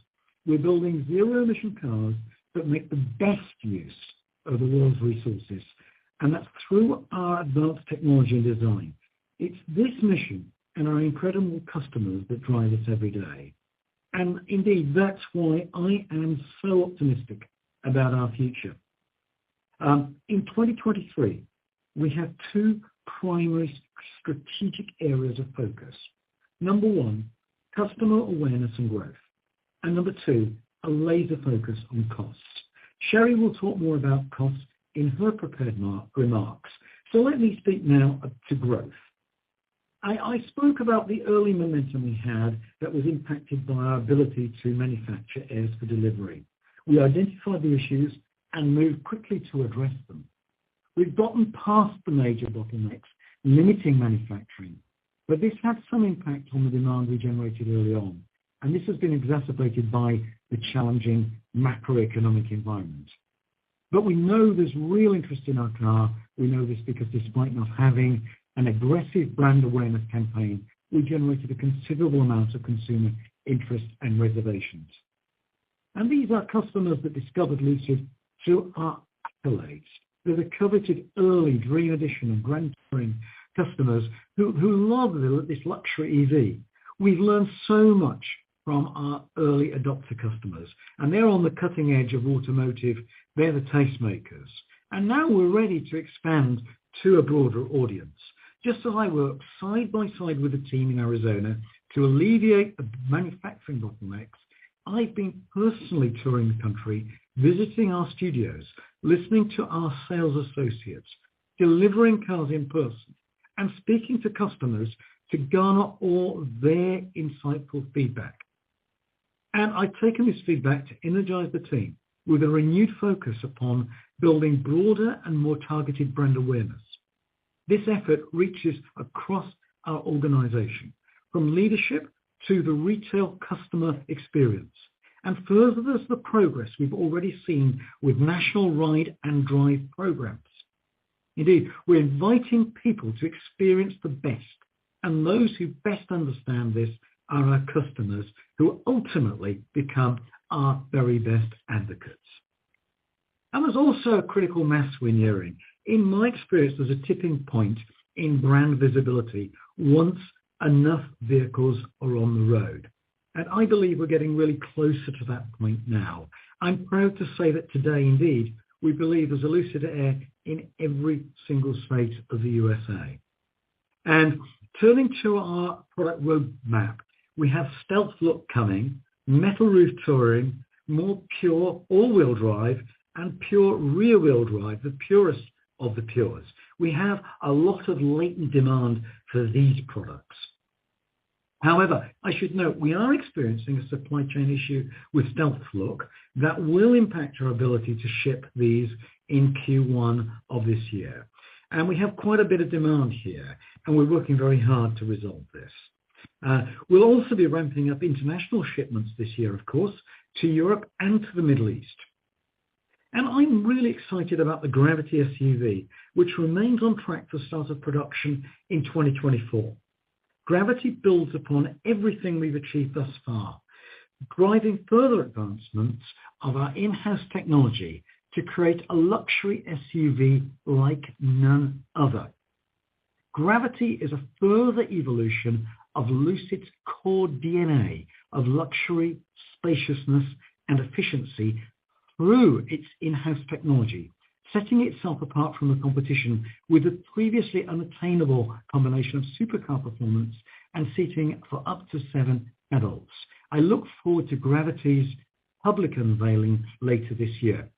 we're building zero-emission cars that make the best use of the world's resources, and that's through our advanced technology and design. It's this mission and our incredible customers that drive us every day. And indeed, that's why I am so optimistic about our future. In 2023, we have two primary strategic areas of focus. Number one, customer awareness and growth. And number two, a laser focus on costs. Sherry will talk more about costs in her prepared remarks. So let me speak now to growth. I spoke about the early momentum we had that was impacted by our ability to manufacture Airs for delivery. We identified the issues and moved quickly to address them. We've gotten past the major bottlenecks limiting manufacturing, but this had some impact on the demand we generated early on, and this has been exacerbated by the challenging macroeconomic environment. But we know there's real interest in our car. We know this because despite not having an aggressive brand awareness campaign, we generated a considerable amount of consumer interest and reservations. And these are customers that discovered Lucid through our accolades. They're the coveted early Dream Edition and Grand Touring customers who love this luxury EV. We've learned so much from our early adopter customers, and they're on the cutting edge of automotive. They're the tastemakers. And now we're ready to expand to a broader audience. Just as I work side by side with the team in Arizona to alleviate the manufacturing bottlenecks, I've been personally touring the country, visiting our studios, listening to our sales associates, delivering cars in person, and speaking to customers to garner all their insightful feedback. And I've taken this feedback to energize the team with a renewed focus upon building broader and more targeted brand awareness. This effort reaches across our organization, from leadership to the retail customer experience, and furthers the progress we've already seen with national ride and drive programs. Indeed, we're inviting people to experience the best, and those who best understand this are our customers, who ultimately become our very best advocates. And there's also a critical mass we're nearing. In my experience, there's a tipping point in brand visibility once enough vehicles are on the road. And I believe we're getting really closer to that point now. I'm proud to say that today, indeed, we believe there's a Lucid Air in every single state of the USA. And turning to our product roadmap, we have Stealth Look coming, Metal Roof Touring, more pure all-wheel drive, and pure rear-wheel drive, the purest of the pures. We have a lot of latent demand for these products. However, I should note we are experiencing a supply chain issue with Stealth Look that will impact our ability to ship these in Q1 of this year. And we have quite a bit of demand here, and we're working very hard to resolve this. We'll also be ramping up international shipments this year, of course, to Europe and to the Middle East. And I'm really excited about the Gravity SUV, which remains on track for start of production in 2024. Gravity builds upon everything we've achieved thus far, driving further advancements of our in-house technology to create a luxury SUV like none other. Gravity is a further evolution of Lucid's core DNA of luxury, spaciousness, and efficiency through its in-house technology, setting itself apart from the competition with a previously unattainable combination of supercar performance and seating for up to 7 adults. I look forward to Gravity's public unveiling later this year.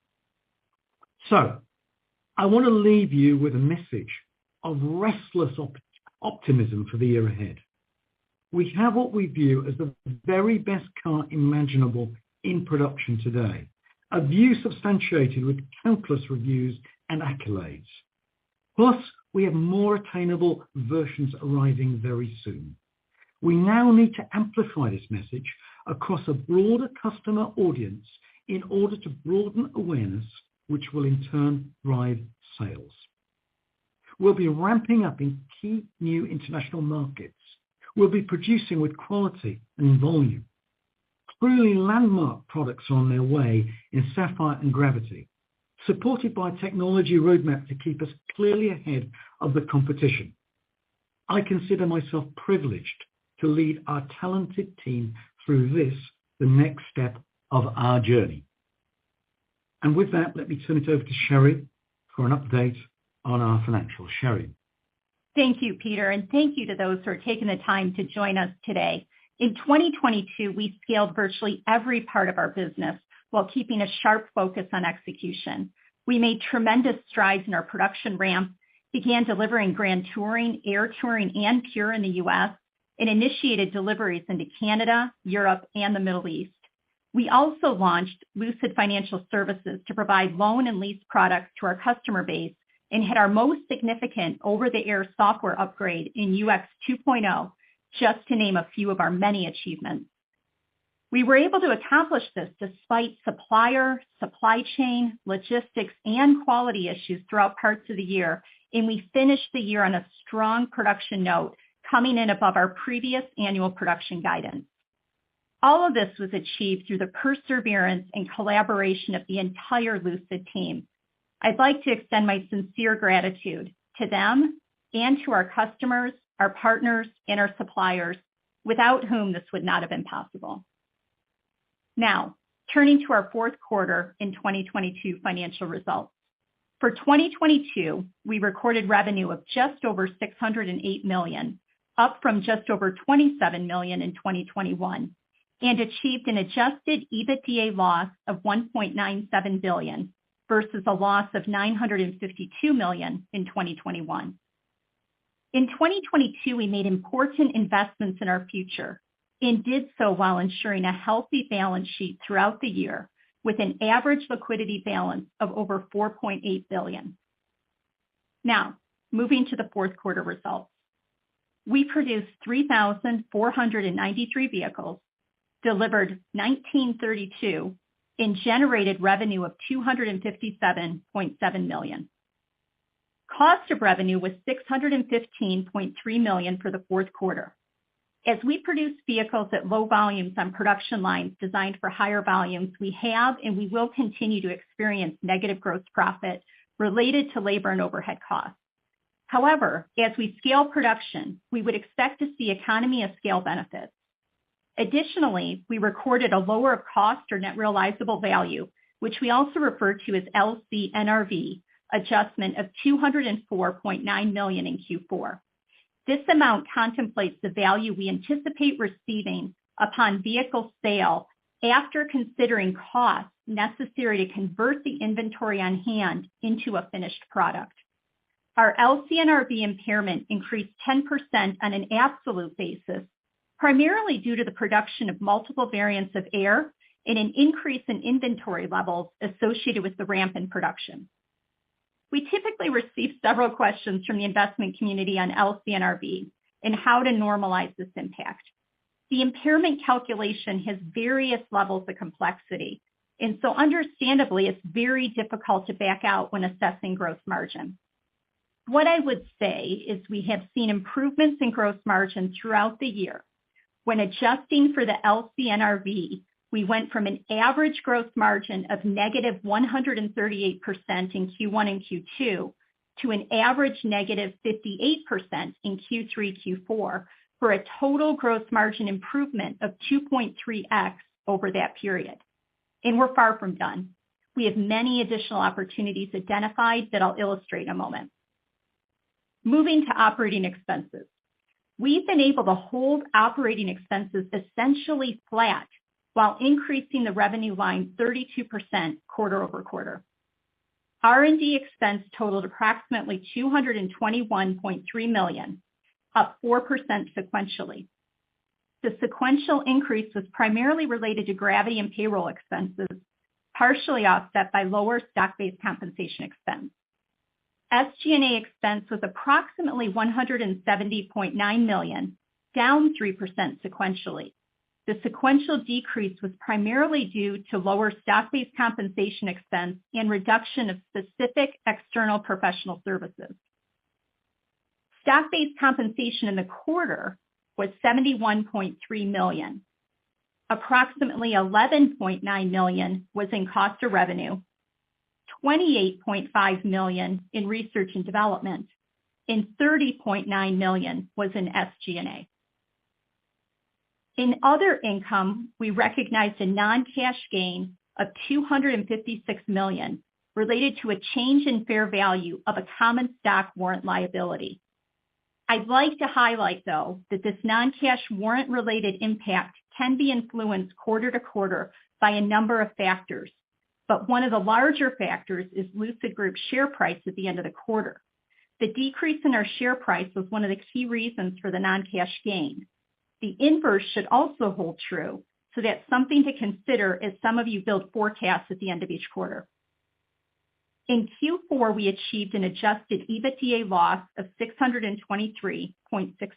So, I want to leave you with a message of restless optimism for the year ahead. We have what we view as the very best car imaginable in production today, a view substantiated with countless reviews and accolades. Plus, we have more attainable versions arriving very soon. We now need to amplify this message across a broader customer audience in order to broaden awareness, which will in turn drive sales. We'll be ramping up in key new international markets. We'll be producing with quality and volume. Truly landmark products are on their way in Sapphire and Gravity, supported by a technology roadmap to keep us clearly ahead of the competition. I consider myself privileged to lead our talented team through this, the next step of our journey. And with that, let me turn it over to Sherry for an update on our financials. Sherry. Thank you, Peter, and thank you to those who are taking the time to join us today. In 2022, we scaled virtually every part of our business while keeping a sharp focus on execution. We made tremendous strides in our production ramp, began delivering Grand Touring, Air Touring, and Pure in the U.S., and initiated deliveries into Canada, Europe, and the Middle East. We also launched Lucid Financial Services to provide loan and lease products to our customer base and had our most significant over-the-air software upgrade in UX 2.0, just to name a few of our many achievements. We were able to accomplish this despite supplier, supply chain, logistics, and quality issues throughout parts of the year, and we finished the year on a strong production note, coming in above our previous annual production guidance. All of this was achieved through the perseverance and collaboration of the entire Lucid team. I'd like to extend my sincere gratitude to them and to our customers, our partners, and our suppliers, without whom this would not have been possible. Now, turning to our fourth quarter in 2022 financial results. For 2022, we recorded revenue of just over $608 million, up from just over $27 million in 2021, and achieved an adjusted EBITDA loss of $1.97 billion versus a loss of $952 million in 2021. In 2022, we made important investments in our future and did so while ensuring a healthy balance sheet throughout the year with an average liquidity balance of over $4.8 billion. Now, moving to the fourth quarter results. We produced 3,493 vehicles, delivered 1,932, and generated revenue of $257.7 million. Cost of revenue was $615.3 million for the fourth quarter. As we produce vehicles at low volumes on production lines designed for higher volumes, we have and we will continue to experience negative gross profit related to labor and overhead costs. However, as we scale production, we would expect to see economy of scale benefits. Additionally, we recorded a lower of cost or net realizable value, which we also refer to as LCNRV, adjustment of $204.9 million in Q4. This amount contemplates the value we anticipate receiving upon vehicle sale after considering costs necessary to convert the inventory on hand into a finished product. Our LCNRV impairment increased 10% on an absolute basis, primarily due to the production of multiple variants of Air and an increase in inventory levels associated with the ramp in production. We typically receive several questions from the investment community on LCNRV and how to normalize this impact. The impairment calculation has various levels of complexity, And so understandably, it's very difficult to back out when assessing gross margin. What I would say is we have seen improvements in gross margin throughout the year. When adjusting for the LCNRV, we went from an average gross margin of negative 138% in Q1 and Q2 to an average negative 58% in Q3, Q4, for a total gross margin improvement of 2.3x over that period. And we're far from done. We have many additional opportunities identified that I'll illustrate in a moment. Moving to operating expenses. We've been able to hold operating expenses essentially flat while increasing the revenue line 32% quarter over quarter. R&D expense totaled approximately $221.3 million, up 4% sequentially. The sequential increase was primarily related to Gravity and payroll expenses, partially offset by lower stock-based compensation expense. SG&A expense was approximately $170.9 million, down 3% sequentially. The sequential decrease was primarily due to lower stock-based compensation expense and reduction of specific external professional services. Stock-based compensation in the quarter was $71.3 million. Approximately $11.9 million was in cost of revenue, $28.5 million in research and development, and $30.9 million was in SG&A. In other income, we recognized a non-cash gain of $256 million related to a change in fair value of a common stock warrant liability. I'd like to highlight, though, that this non-cash warrant-related impact can be influenced quarter to quarter by a number of factors, but one of the larger factors is Lucid Group's share price at the end of the quarter. The decrease in our share price was one of the key reasons for the non-cash gain. The inverse should also hold true, so that's something to consider as some of you build forecasts at the end of each quarter. In Q4, we achieved an adjusted EBITDA loss of $623.6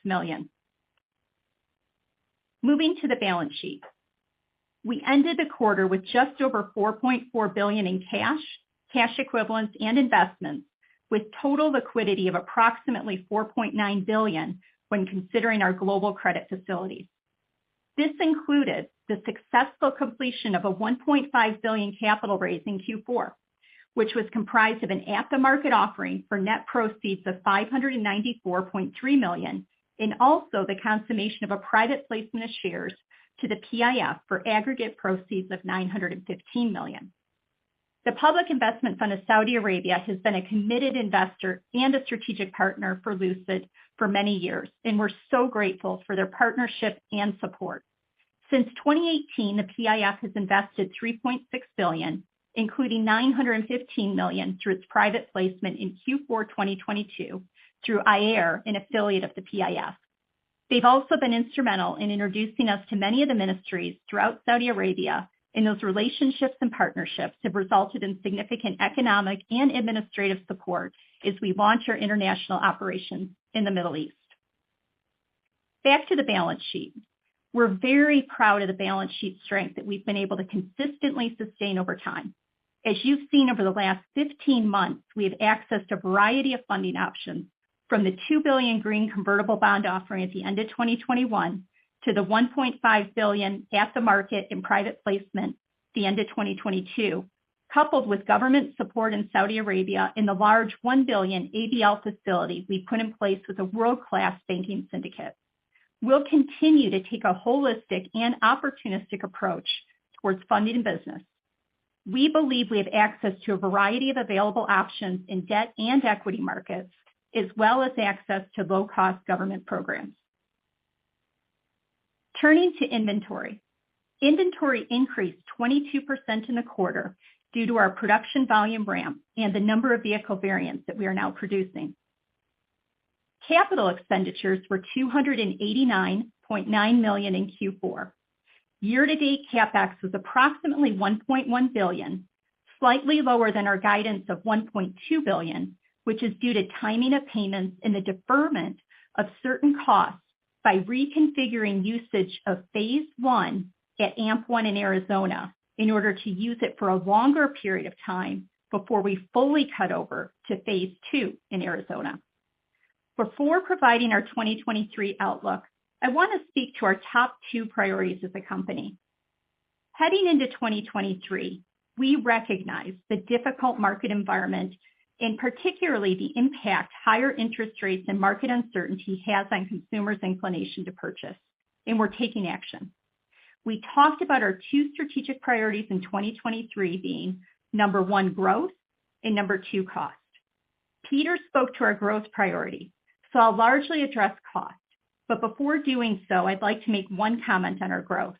million. Moving to the balance sheet. We ended the quarter with just over $4.4 billion in cash equivalents, and investments, with total liquidity of approximately $4.9 billion when considering our global credit facilities. This included the successful completion of a $1.5 billion capital raise in Q4, which was comprised of an at-the-market offering for net proceeds of $594.3 million, and also the consummation of a private placement of shares to the PIF for aggregate proceeds of $915 million. The Public Investment Fund of Saudi Arabia has been a committed investor and a strategic partner for Lucid for many years, and we're so grateful for their partnership and support. Since 2018, the PIF has invested $3.6 billion, including $915 million through its private placement in Q4 2022 through IAIR, an affiliate of the PIF. They've also been instrumental in introducing us to many of the ministries throughout Saudi Arabia, and those relationships and partnerships have resulted in significant economic and administrative support as we launch our international operations in the Middle East. Back to the balance sheet. We're very proud of the balance sheet strength that we've been able to consistently sustain over time. As you've seen over the last 15 months, we have accessed a variety of funding options, from the $2 billion green convertible bond offering at the end of 2021 to the $1.5 billion at the market in private placement at the end of 2022, coupled with government support in Saudi Arabia in the large $1 billion ABL facility we put in place with a world-class banking syndicate. We'll continue to take a holistic and opportunistic approach towards funding business. We believe we have access to a variety of available options in debt and equity markets, as well as access to low-cost government programs. Turning to inventory. Inventory increased 22% in the quarter due to our production volume ramp and the number of vehicle variants that we are now producing. Capital expenditures were $289.9 million in Q4. Year-to-date CapEx was approximately $1.1 billion, slightly lower than our guidance of $1.2 billion, which is due to timing of payments and the deferment of certain costs by reconfiguring usage of phase one at AMP1 in Arizona in order to use it for a longer period of time before we fully cut over to phase 2 in Arizona. Before providing our 2023 outlook, I want to speak to our top 2 priorities as a company. Heading into 2023, we recognize the difficult market environment and particularly the impact higher interest rates and market uncertainty has on consumers' inclination to purchase, and we're taking action. We talked about our 2 strategic priorities in 2023 being number 1, growth, and number 2, cost. Peter spoke to our growth priority, so I'll largely address cost. But before doing so, I'd like to make one comment on our growth.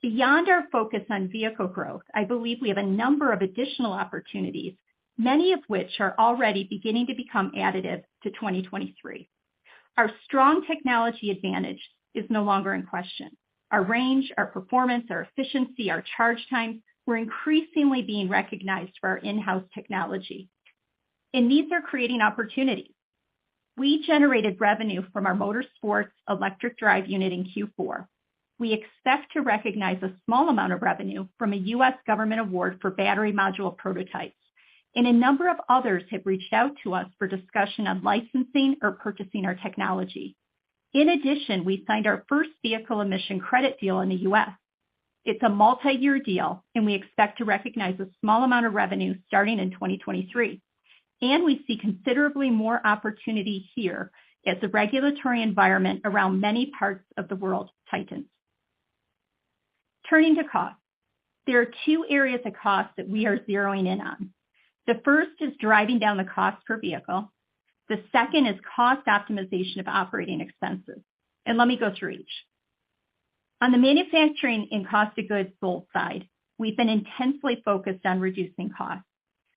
Beyond our focus on vehicle growth, I believe we have a number of additional opportunities, many of which are already beginning to become additive to 2023. Our strong technology advantage is no longer in question. Our range, our performance, our efficiency, our charge times, we're increasingly being recognized for our in-house technology. And these are creating opportunities. We generated revenue from our motorsports electric drive unit in Q4. We expect to recognize a small amount of revenue from a U.S. government award for battery module prototypes, and a number of others have reached out to us for discussion on licensing or purchasing our technology. In addition, we signed our first vehicle emission credit deal in the U.S. It's a multi-year deal, and we expect to recognize a small amount of revenue starting in 2023. And we see considerably more opportunity here as the regulatory environment around many parts of the world tightens. Turning to cost, there are 2 areas of cost that we are zeroing in on. The first is driving down the cost per vehicle. The second is cost optimization of operating expenses. And let me go through each. On the manufacturing and cost of goods sold side, we've been intensely focused on reducing costs.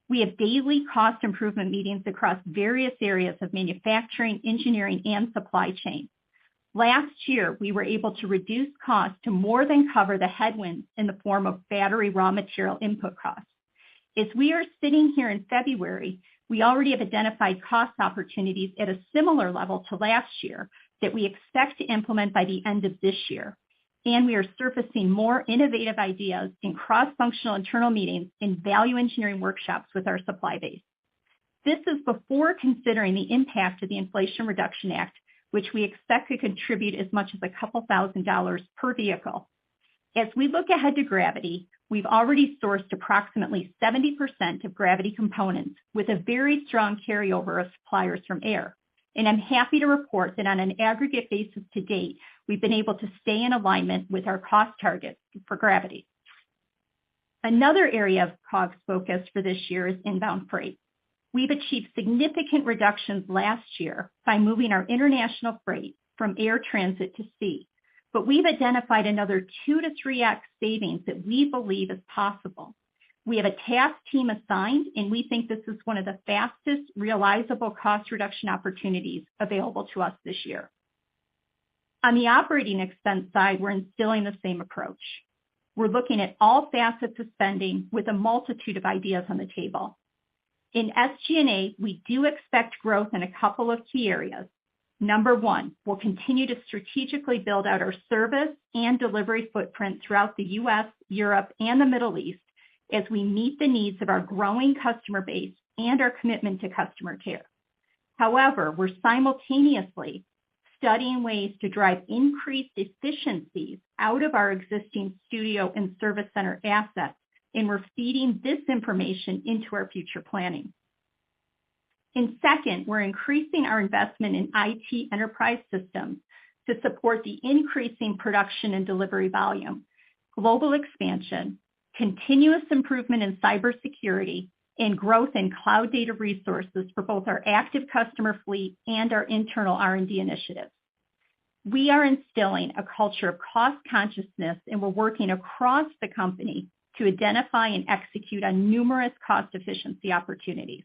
We have daily cost improvement meetings across various areas of manufacturing, engineering, and supply chain. Last year, we were able to reduce costs to more than cover the headwinds in the form of battery raw material input costs. As we are sitting here in February, we already have identified cost opportunities at a similar level to last year that we expect to implement by the end of this year. And we are surfacing more innovative ideas in cross-functional internal meetings and value engineering workshops with our supply base. This is before considering the impact of the Inflation Reduction Act, which we expect could contribute as much as a couple $1,000s per vehicle. As we look ahead to Gravity, we've already sourced approximately 70% of Gravity components with a very strong carryover of suppliers from Air. And I'm happy to report that on an aggregate basis to date, we've been able to stay in alignment with our cost targets for Gravity. Another area of COGS focus for this year is inbound freight. We've achieved significant reductions last year by moving our international freight from air transit to sea, but we've identified another 2 to 3x savings that we believe is possible. We have a task team assigned, and we think this is one of the fastest realizable cost reduction opportunities available to us this year. On the operating expense side, we're instilling the same approach. We're looking at all facets of spending with a multitude of ideas on the table. In SG&A, we do expect growth in a couple of key areas. Number 1, we'll continue to strategically build out our service and delivery footprint throughout the U.S., Europe, and the Middle East as we meet the needs of our growing customer base and our commitment to customer care. However, we're simultaneously studying ways to drive increased efficiencies out of our existing studio and service center assets, and we're feeding this information into our future planning. And second, we're increasing our investment in IT enterprise systems to support the increasing production and delivery volume, global expansion, continuous improvement in cybersecurity, and growth in cloud data resources for both our active customer fleet and our internal R&D initiatives. We are instilling a culture of cost consciousness, and we're working across the company to identify and execute on numerous cost efficiency opportunities.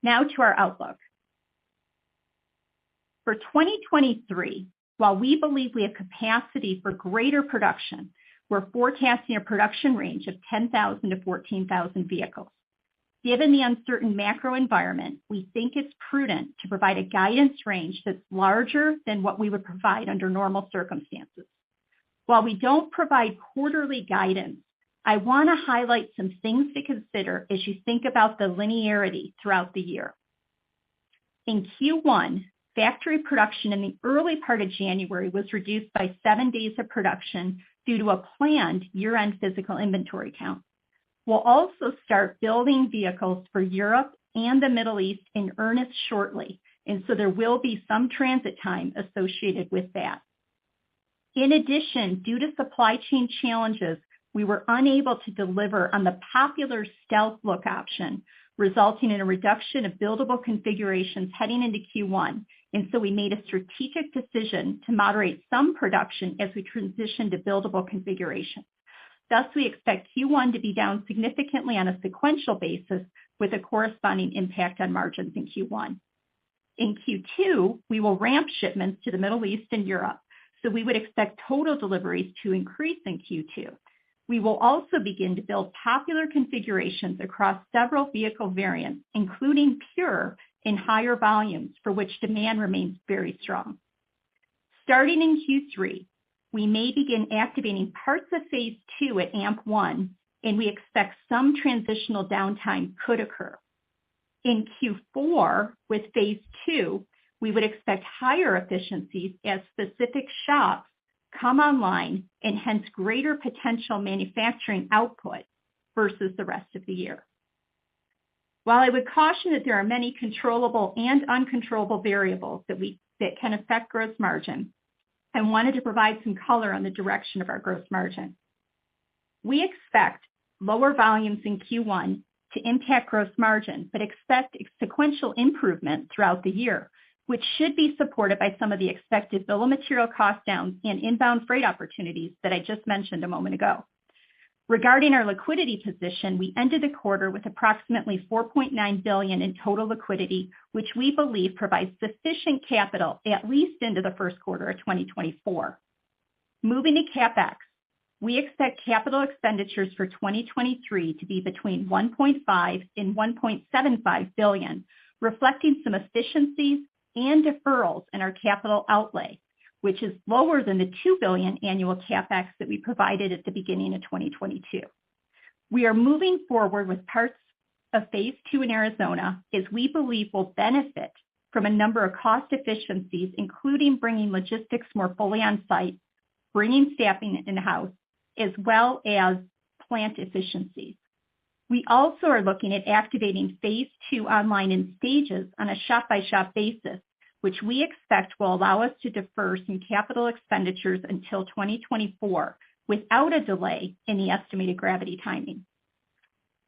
Now to our outlook. For 2023, while we believe we have capacity for greater production, we're forecasting a production range of 10,000 to 14,000 vehicles. Given the uncertain macro environment, we think it's prudent to provide a guidance range that's larger than what we would provide under normal circumstances. While we don't provide quarterly guidance, I want to highlight some things to consider as you think about the linearity throughout the year. In Q1, factory production in the early part of January was reduced by 7 days of production due to a planned year-end physical inventory count. We'll also start building vehicles for Europe and the Middle East in earnest shortly, and so there will be some transit time associated with that. In addition, due to supply chain challenges, we were unable to deliver on the popular Stealth Look option, resulting in a reduction of buildable configurations heading into Q1. And so we made a strategic decision to moderate some production as we transition to buildable configurations. Thus, we expect Q1 to be down significantly on a sequential basis with a corresponding impact on margins in Q1. In Q2, we will ramp shipments to the Middle East and Europe, so we would expect total deliveries to increase in Q2. We will also begin to build popular configurations across several vehicle variants, including Pure, in higher volumes for which demand remains very strong. Starting in Q3, we may begin activating parts of Phase 2 at AMP1, and we expect some transitional downtime could occur. In Q4, with Phase 2, we would expect higher efficiencies as specific shops come online and hence greater potential manufacturing output versus the rest of the year. While I would caution that there are many controllable and uncontrollable variables that can affect gross margin, I wanted to provide some color on the direction of our gross margin. We expect lower volumes in Q1 to impact gross margin, but expect sequential improvement throughout the year, which should be supported by some of the expected bill of material cost downs and inbound freight opportunities that I just mentioned a moment ago. Regarding our liquidity position, we ended the quarter with approximately $4.9 billion in total liquidity, which we believe provides sufficient capital at least into the first quarter of 2024. Moving to CapEx, we expect capital expenditures for 2023 to be between $1.5 and $1.75 billion, reflecting some efficiencies and deferrals in our capital outlay, which is lower than the $2 billion annual CapEx that we provided at the beginning of 2022. We are moving forward with parts of Phase 2 in Arizona, as we believe will benefit from a number of cost efficiencies, including bringing logistics more fully on site, bringing staffing in-house, as well as plant efficiencies. We also are looking at activating Phase 2 online in stages on a shop-by-shop basis, which we expect will allow us to defer some capital expenditures until 2024 without a delay in the estimated Gravity timing.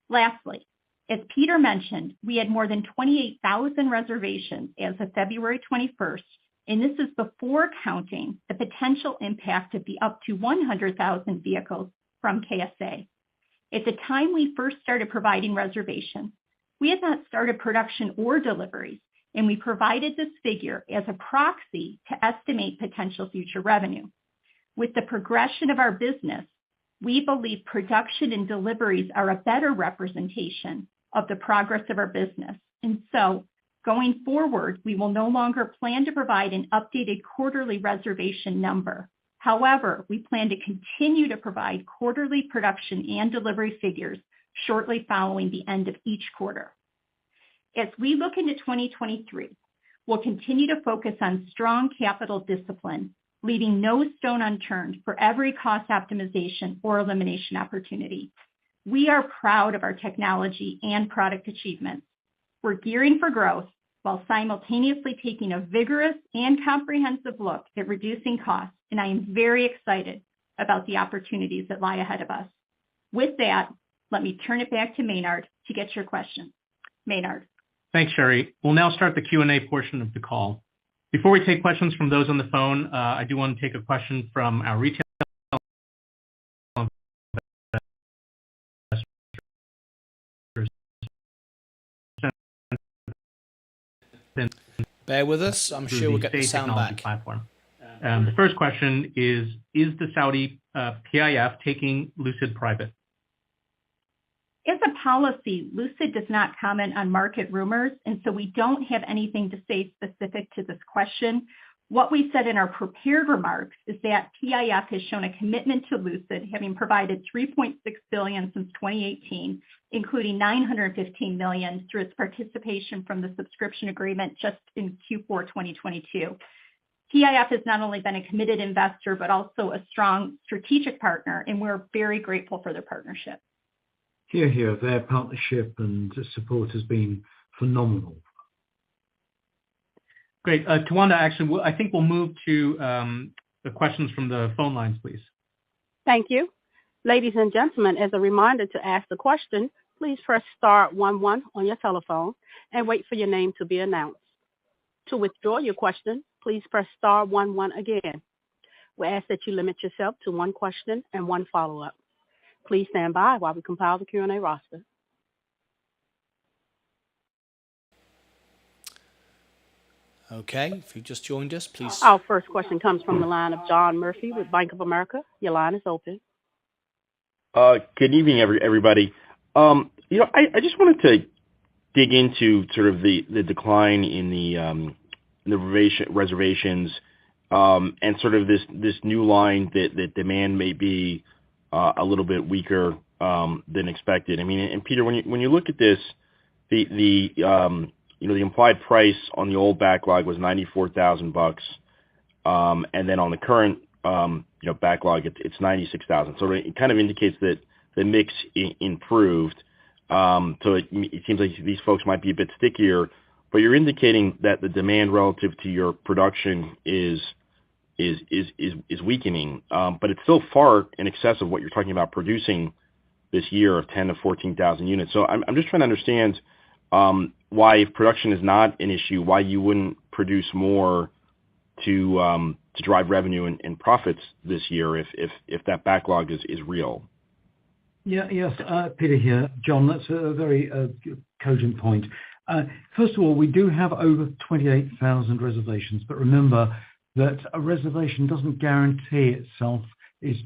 Lastly, as Peter mentioned, we had more than 28,000 reservations as of February 21st, and this is before counting the potential impact of the up to 100,000 vehicles from KSA. At the time we first started providing reservations, we had not started production or deliveries, and we provided this figure as a proxy to estimate potential future revenue. With the progression of our business, we believe production and deliveries are a better representation of the progress of our business. And so, going forward, we will no longer plan to provide an updated quarterly reservation number. However, we plan to continue to provide quarterly production and delivery figures shortly following the end of each quarter. As we look into 2023, we'll continue to focus on strong capital discipline, leaving no stone unturned for every cost optimization or elimination opportunity. We are proud of our technology and product achievements. We're gearing for growth while simultaneously taking a vigorous and comprehensive look at reducing costs, and I am very excited about the opportunities that lie ahead of us. With that, let me turn it back to Maynard to get your questions. Maynard. Thanks, Sherry. We'll now start the Q&A portion of the call. Before we take questions from those on the phone, I do want to take a question from our retail investors. Bear with us. I'm sure we'll get the sound back. Platform. The first question is the Saudi PIF taking Lucid private? As a policy, Lucid does not comment on market rumors, and so we don't have anything to say specific to this question. What we said in our prepared remarks is that PIF has shown a commitment to Lucid, having provided $3.6 billion since 2018, including $915 million through its participation from the subscription agreement just in Q4 2022. PIF has not only been a committed investor, but also a strong strategic partner, and we're very grateful for their partnership. Here, their partnership and support has been phenomenal. Great. Tawanda, actually, I think we'll move to the questions from the phone lines, please. Thank you. Ladies and gentlemen, as a reminder to ask the question, please press star 11 on your telephone and wait for your name to be announced. To withdraw your question, please press star 11 again. We ask that you limit yourself to one question and one follow-up. Please stand by while we compile the Q&A roster. Okay, if you just joined us, please. Our first question comes from the line of John Murphy with Bank of America. Your line is open. Good evening, everybody. I just wanted to dig into sort of the decline in the reservations and sort of this new line that demand may be a little bit weaker than expected. I mean, and Peter, when you look at this, the implied price on the old backlog was $94,000, and then on the current backlog it's $96,000. So it kind of indicates that the mix improved. So it seems like these folks might be a bit stickier, but you're indicating that the demand relative to your production is weakening, but it's still far in excess of what you're talking about producing this year of 10 to 14,000 units. So I'm just trying to understand why, if production is not an issue, why you wouldn't produce more to drive revenue and profits this year if that backlog is real. Yes, Peter here. John, that's a very cogent point. First of all, we do have over 28,000 reservations, but remember that a reservation doesn't guarantee itself is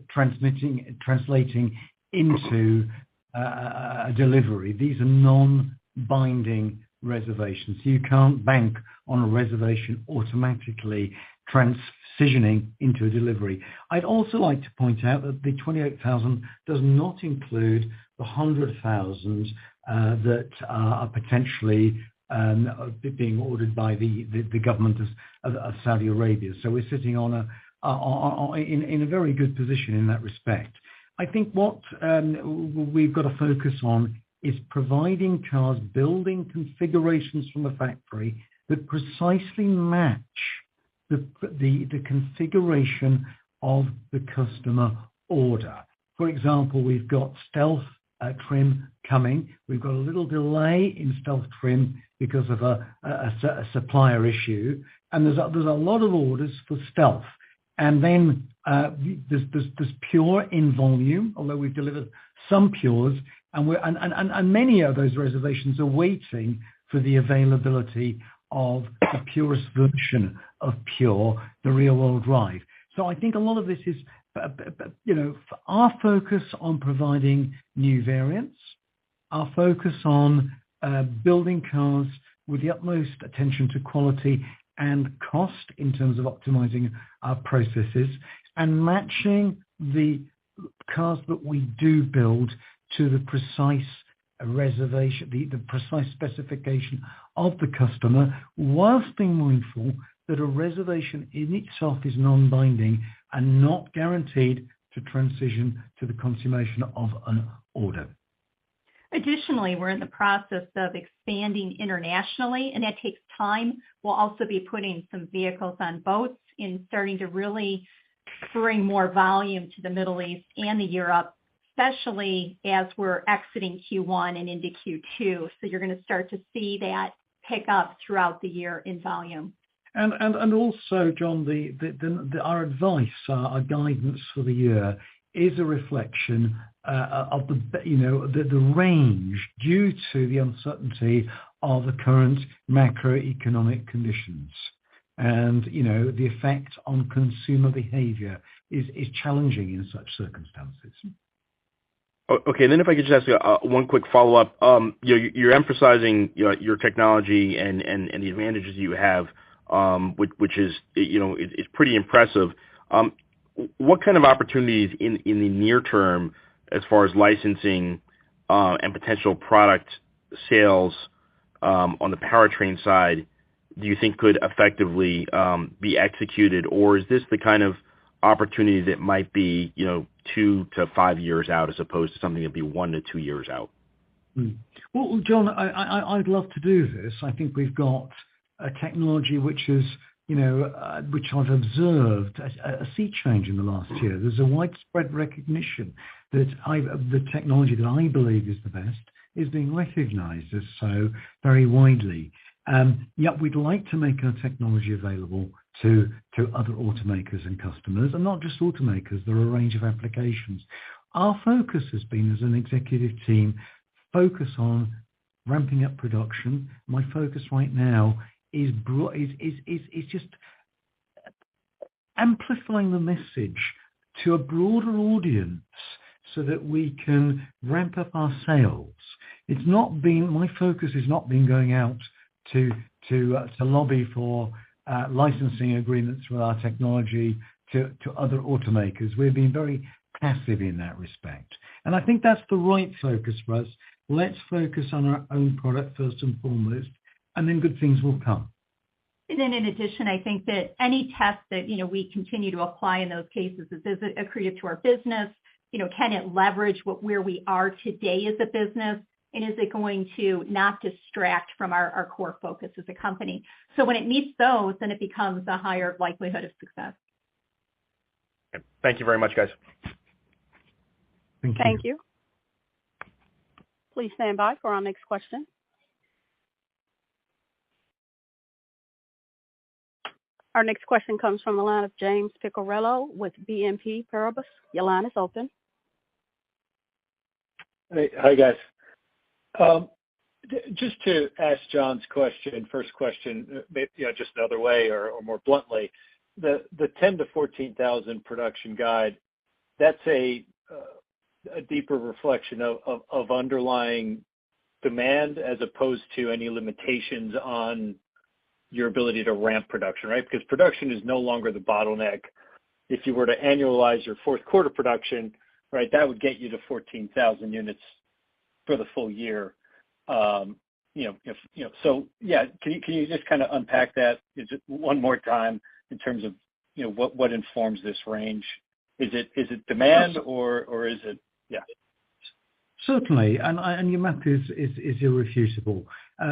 translating into a delivery. These are non-binding reservations. You can't bank on a reservation automatically transitioning into a delivery. I'd also like to point out that the 28,000 does not include the 100,000 that are potentially being ordered by the government of Saudi Arabia. So we're sitting in a very good position in that respect. I think what we've got to focus on is providing cars, building configurations from the factory that precisely match the configuration of the customer order. For example, we've got Stealth trim coming. We've got a little delay in Stealth trim because of a supplier issue, and there's a lot of orders for Stealth. And then there's Pure in volume, although we've delivered some Pures, and many of those reservations are waiting for the availability of the purest version of Pure, the rear-wheel drive. So I think a lot of this is, our focus on providing new variants, our focus on building cars with the utmost attention to quality and cost in terms of optimizing our processes, and matching the cars that we do build to the precise reservation, the precise specification of the customer, whilst being mindful that a reservation in itself is non-binding and not guaranteed to transition to the consummation of an order. Additionally, we're in the process of expanding internationally, and that takes time. We'll also be putting some vehicles on boats and starting to really bring more volume to the Middle East and the Europe, especially as we're exiting Q1 and into Q2. So you're going to start to see that pick up throughout the year in volume. And also, John, our advice, our guidance for the year is a reflection of the range due to the uncertainty of the current macroeconomic conditions. And, the effect on consumer behavior is challenging in such circumstances. Okay, and then if I could just ask one quick follow-up. You're emphasizing your technology and the advantages you have which is, it's pretty impressive. What kind of opportunities in the near term as far as licensing and potential product sales on the powertrain side do you think could effectively be executed, or is this the kind of opportunity that might be 2 to 5 years out as opposed to something that'd be 1 to 2 years out? Well, John, I'd love to do this. I think we've got a technology which is, which I've observed a sea change in the last year. There's a widespread recognition that the technology that I believe is the best is being recognized as so very widely. Yet we'd like to make our technology available to other automakers and customers, and not just automakers. There are a range of applications. Our focus has been, as an executive team, focus on ramping up production. My focus right now is just amplifying the message to a broader audience so that we can ramp up our sales. My focus has not been going out to lobby for licensing agreements with our technology to other automakers. We've been very passive in that respect. And I think that's the right focus for us. Let's focus on our own product first and foremost, and then good things will come. And then in addition, I think that any test that, we continue to apply in those cases is it accretive to our business? Can it leverage where we are today as a business? And is it going to not distract from our core focus as a company? So when it meets those, then it becomes a higher likelihood of success. Okay. Thank you very much, guys. Thank you. Please stand by for our next question. Our next question comes from the line of James Picariello with BNP Paribas. Your line is open. Hey, hi guys. Just to ask John's first question, maybe, just another way or more bluntly, the 10 to 14,000 production guide, that's a deeper reflection of underlying demand as opposed to any limitations on your ability to ramp production, right? Because production is no longer the bottleneck. If you were to annualize your fourth quarter production, right, that would get you to 14,000 units for the full year. So yeah, can you just kind of unpack that one more time in terms of, what informs this range? Is it demand or is it, yeah. Certainly, and your math is irrefutable.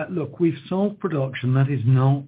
Look, we've solved production. That is not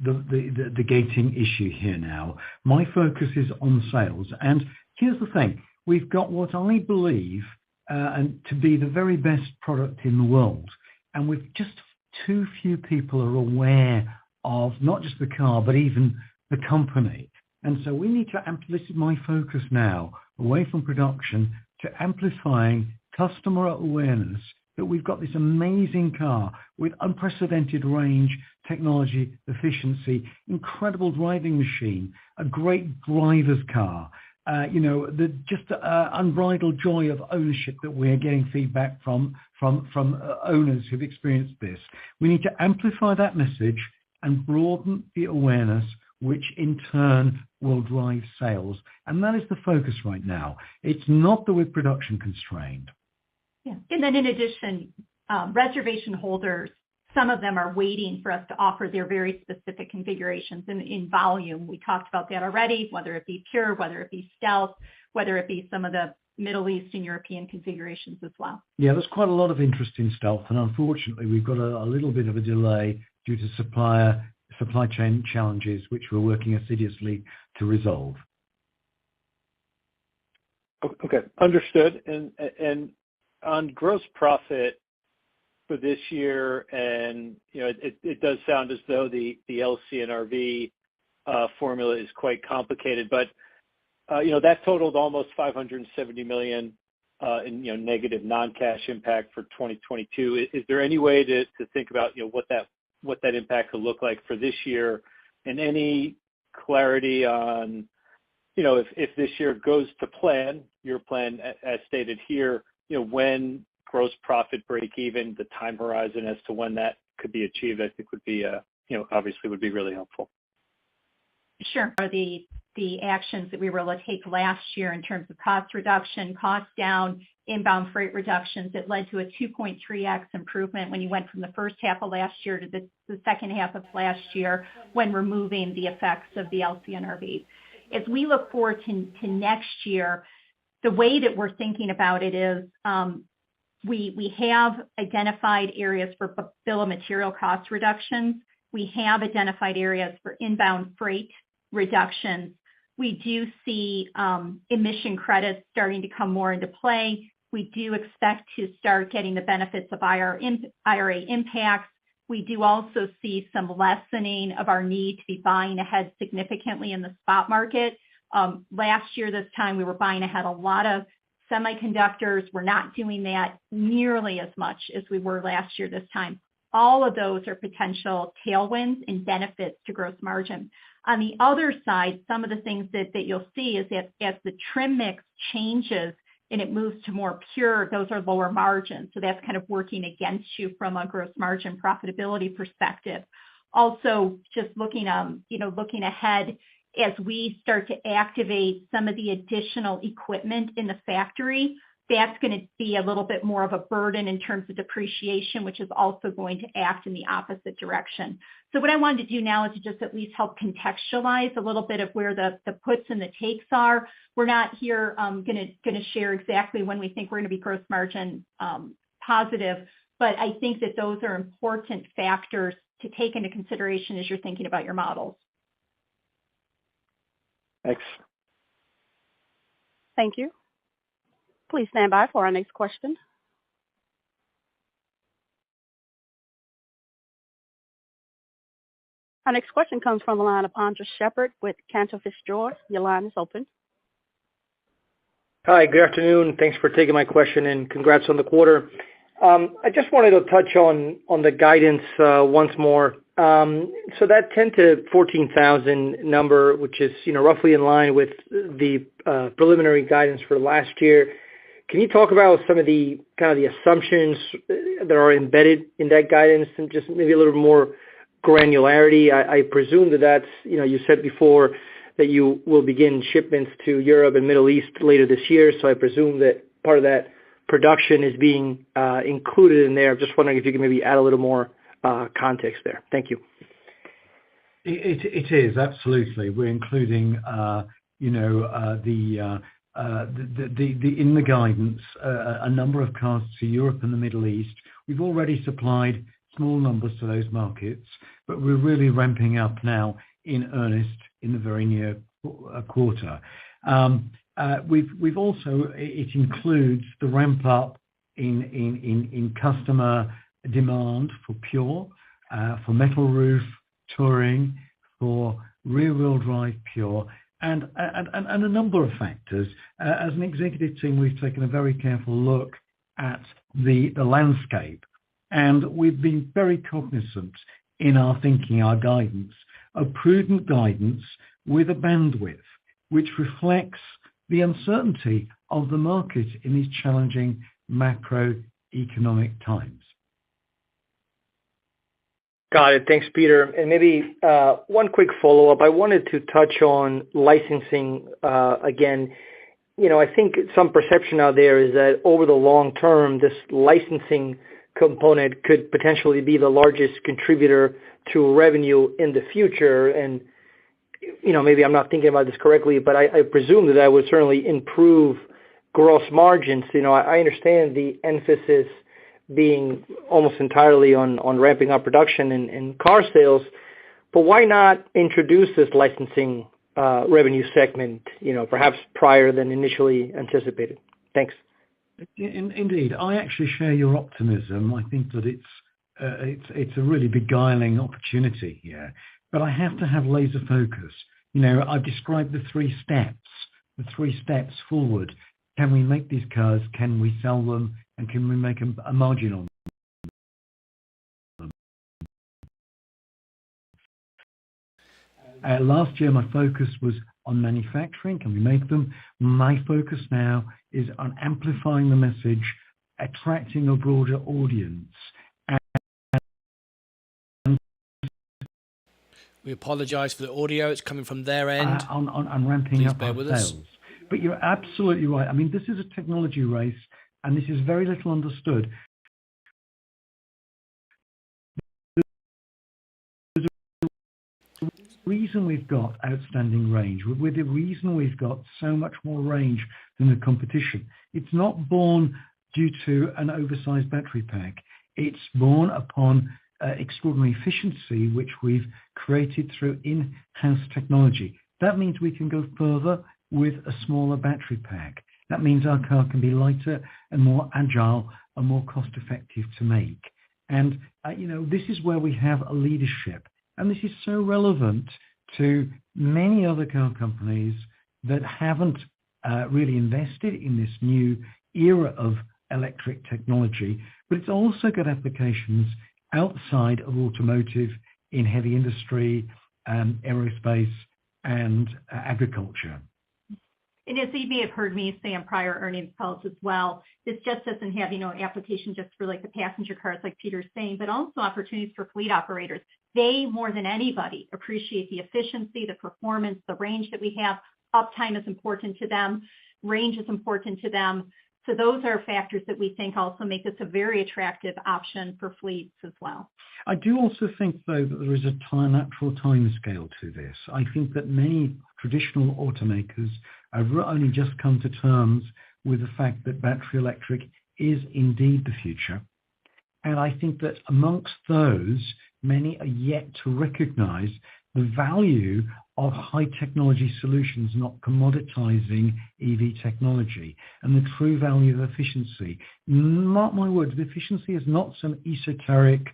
the gating issue here now. My focus is on sales. And here's the thing. We've got what I believe and to be the very best product in the world. And with just too few people are aware of not just the car, but even the company. And so we need to this is my focus now, away from production to amplifying customer awareness that we've got this amazing car with unprecedented range, technology, efficiency, incredible driving machine, a great driver's car, unbridled joy of ownership that we're getting feedback from owners who've experienced this. We need to amplify that message and broaden the awareness, which in turn will drive sales. And that is the focus right now. It's not that we're production constrained. Yeah. And then in addition, reservation holders, some of them are waiting for us to offer their very specific configurations in volume. We talked about that already, whether it be Pure, whether it be Stealth, whether it be some of the Middle East and European configurations as well. Yeah, there's quite a lot of interest in Stealth, and unfortunately we've got a little bit of a delay due to supply chain challenges, which we're working assiduously to resolve. Okay, understood. And on gross profit for this year, and it does sound as though the LCNRV formula is quite complicated, but that totaled almost $570 million in negative non-cash impact for 2022. Is there any way to think about what that impact could look like for this year, and any clarity on if this year goes to plan, your plan as stated here, when gross profit break even, the time horizon as to when that could be achieved, I think would be obviously would be really helpful. Sure. The actions that we were able to take last year in terms of cost reduction, cost down, inbound freight reductions, it led to a 2.3x improvement when you went from the first half of last year to the second half of last year when removing the effects of the LCNRV. As we look forward to next year, the way that we're thinking about it is we have identified areas for bill of material cost reductions. We have identified areas for inbound freight reductions. We do see emission credits starting to come more into play. We do expect to start getting the benefits of IRA impacts. We do also see some lessening of our need to be buying ahead significantly in the spot market. Last year, this time, we were buying ahead a lot of semiconductors. We're not doing that nearly as much as we were last year this time. All of those are potential tailwinds and benefits to gross margin. On the other side, some of the things that you'll see is that as the trim mix changes and it moves to more pure, those are lower margins. So that's kind of working against you from a gross margin profitability perspective. Also, just looking ahead, as we start to activate some of the additional equipment in the factory, that's going to be a little bit more of a burden in terms of depreciation, which is also going to act in the opposite direction. So what I wanted to do now is to just at least help contextualize a little bit of where the puts and the takes are. We're not here going to share exactly when we think we're going to be gross margin positive, but I think that those are important factors to take into consideration as you're thinking about your models. Thanks. Thank you. Please stand by for our next question. Our next question comes from the line of Andres Sheppard with Cantor Fitzgerald. Your line is open. Hi, good afternoon. Thanks for taking my question and congrats on the quarter. I just wanted to touch on the guidance once more. So that 10 to 14,000 number, which is roughly in line with the preliminary guidance for last year. Can you talk about some of the kind of the assumptions that are embedded in that guidance and just maybe a little more granularity? I presume that's, you said before that you will begin shipments to Europe and Middle East later this year. So I presume that part of that production is being included in there. I'm just wondering if you can maybe add a little more context there. Thank you. It is, absolutely. We're including, in the guidance, a number of cars to Europe and the Middle East. We've already supplied small numbers to those markets, but we're really ramping up now in earnest in the very near quarter. We've also, it includes the ramp up in customer demand for Pure, for metal roof, touring, for rear wheel drive Pure, and a number of factors. As an executive team, we've taken a very careful look at the landscape, and we've been very cognizant in our thinking, our guidance, a prudent guidance with a bandwidth, which reflects the uncertainty of the market in these challenging macroeconomic times. Got it. Thanks, Peter. And maybe one quick follow-up. I wanted to touch on licensing again. I think some perception out there is that over the long term, this licensing component could potentially be the largest contributor to revenue in the future. And, maybe I'm not thinking about this correctly, but I presume that would certainly improve gross margins. I understand the emphasis being almost entirely on ramping up production and car sales, but why not introduce this licensing revenue segment, perhaps prior than initially anticipated? Thanks. Indeed, I actually share your optimism. I think that it's a really beguiling opportunity here, but I have to have laser focus. I've described the three steps forward. Can we make these cars? Can we sell them? And can we make a margin on them? Last year, my focus was on manufacturing. Can we make them? My focus now is on amplifying the message, attracting a broader audience. We apologize for the audio. It's coming from their end. On ramping Please up bear our with us. sales. But you're absolutely right. I mean, this is a technology race, and this is very little understood. The reason we've got outstanding range, with the reason we've got so much more range than the competition, it's not born due to an oversized battery pack. It's born upon extraordinary efficiency, which we've created through in-house technology. That means we can go further with a smaller battery pack. That means our car can be lighter and more agile and more cost-effective to make. And, this is where we have a leadership. And this is so relevant to many other car companies that haven't really invested in this new era of electric technology, but it's also got applications outside of automotive in heavy industry, aerospace, and agriculture. And as you may have heard me say on prior earnings calls as well, this just doesn't have, application just for like the passenger cars, like Peter's saying, but also opportunities for fleet operators. They, more than anybody, appreciate the efficiency, the performance, the range that we have. Uptime is important to them. Range is important to them. So those are factors that we think also make this a very attractive option for fleets as well. I do also think, though, that there is a natural time scale to this. I think that many traditional automakers have only just come to terms with the fact that battery electric is indeed the future. And I think that amongst those, many are yet to recognize the value of high technology solutions, not commoditizing EV technology, and the true value of efficiency. Mark my words, the efficiency is not some esoteric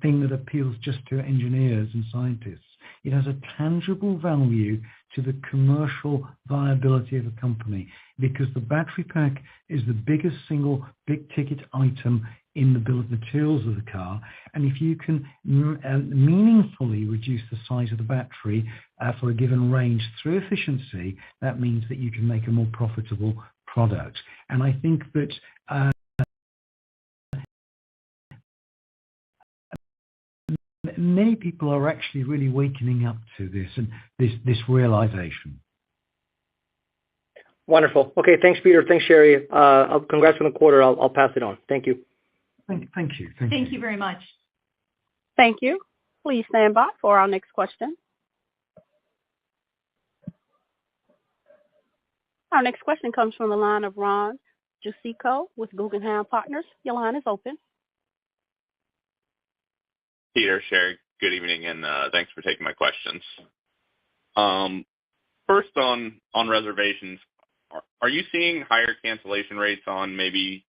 thing that appeals just to engineers and scientists. It has a tangible value to the commercial viability of a company, because the battery pack is the biggest single big ticket item in the bill of materials of the car. And if you can meaningfully reduce the size of the battery for a given range through efficiency, that means that you can make a more profitable product. And I think that many people are actually really wakening up to this and this realization. Wonderful. Okay, thanks, Peter. Thanks, Sherry. Congrats on the quarter. I'll pass it on. Thank you. Thank you. Thank you very much. Thank you. Please stand by for our next question. Our next question comes from the line of Ron Jewsikow with Guggenheim Partners. Your line is open. Peter, Sherry, good evening, and thanks for taking my questions. First on reservations, are you seeing higher cancellation rates on maybe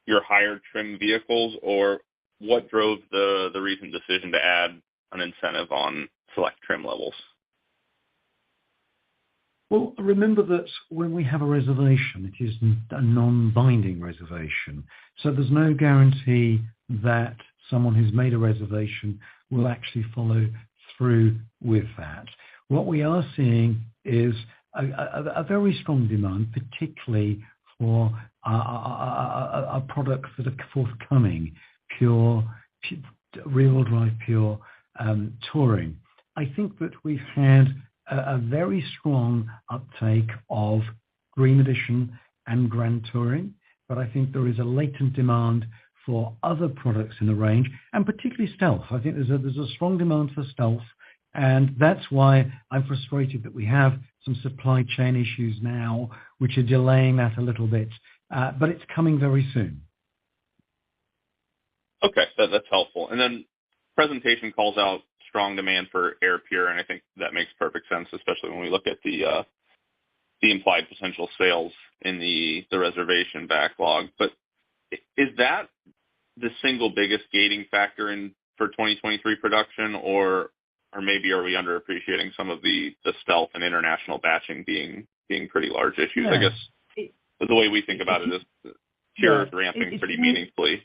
your higher trim vehicles, or what drove the recent decision to add an incentive on select trim levels? Well, remember that when we have a reservation, it is a non-binding reservation. So there's no guarantee that someone who's made a reservation will actually follow through with that. What we are seeing is a very strong demand, particularly for our products that are forthcoming, pure rear-wheel drive, pure touring. I think that we've had a very strong uptake of Dream Edition and Grand Touring, but I think there is a latent demand for other products in the range, and particularly Stealth. I think there's a strong demand for Stealth, and that's why I'm frustrated that we have some supply chain issues now, which are delaying that a little bit, but it's coming very soon. Okay, that's helpful. And then presentation calls out strong demand for Air Pure, and I think that makes perfect sense, especially when we look at the implied potential sales in the reservation backlog. But is that the single biggest gating factor for 2023 production, or maybe are we underappreciating some of the Stealth and international batching being pretty large issues? Yeah. I guess the way we think about it is Pure is ramping pretty meaningfully.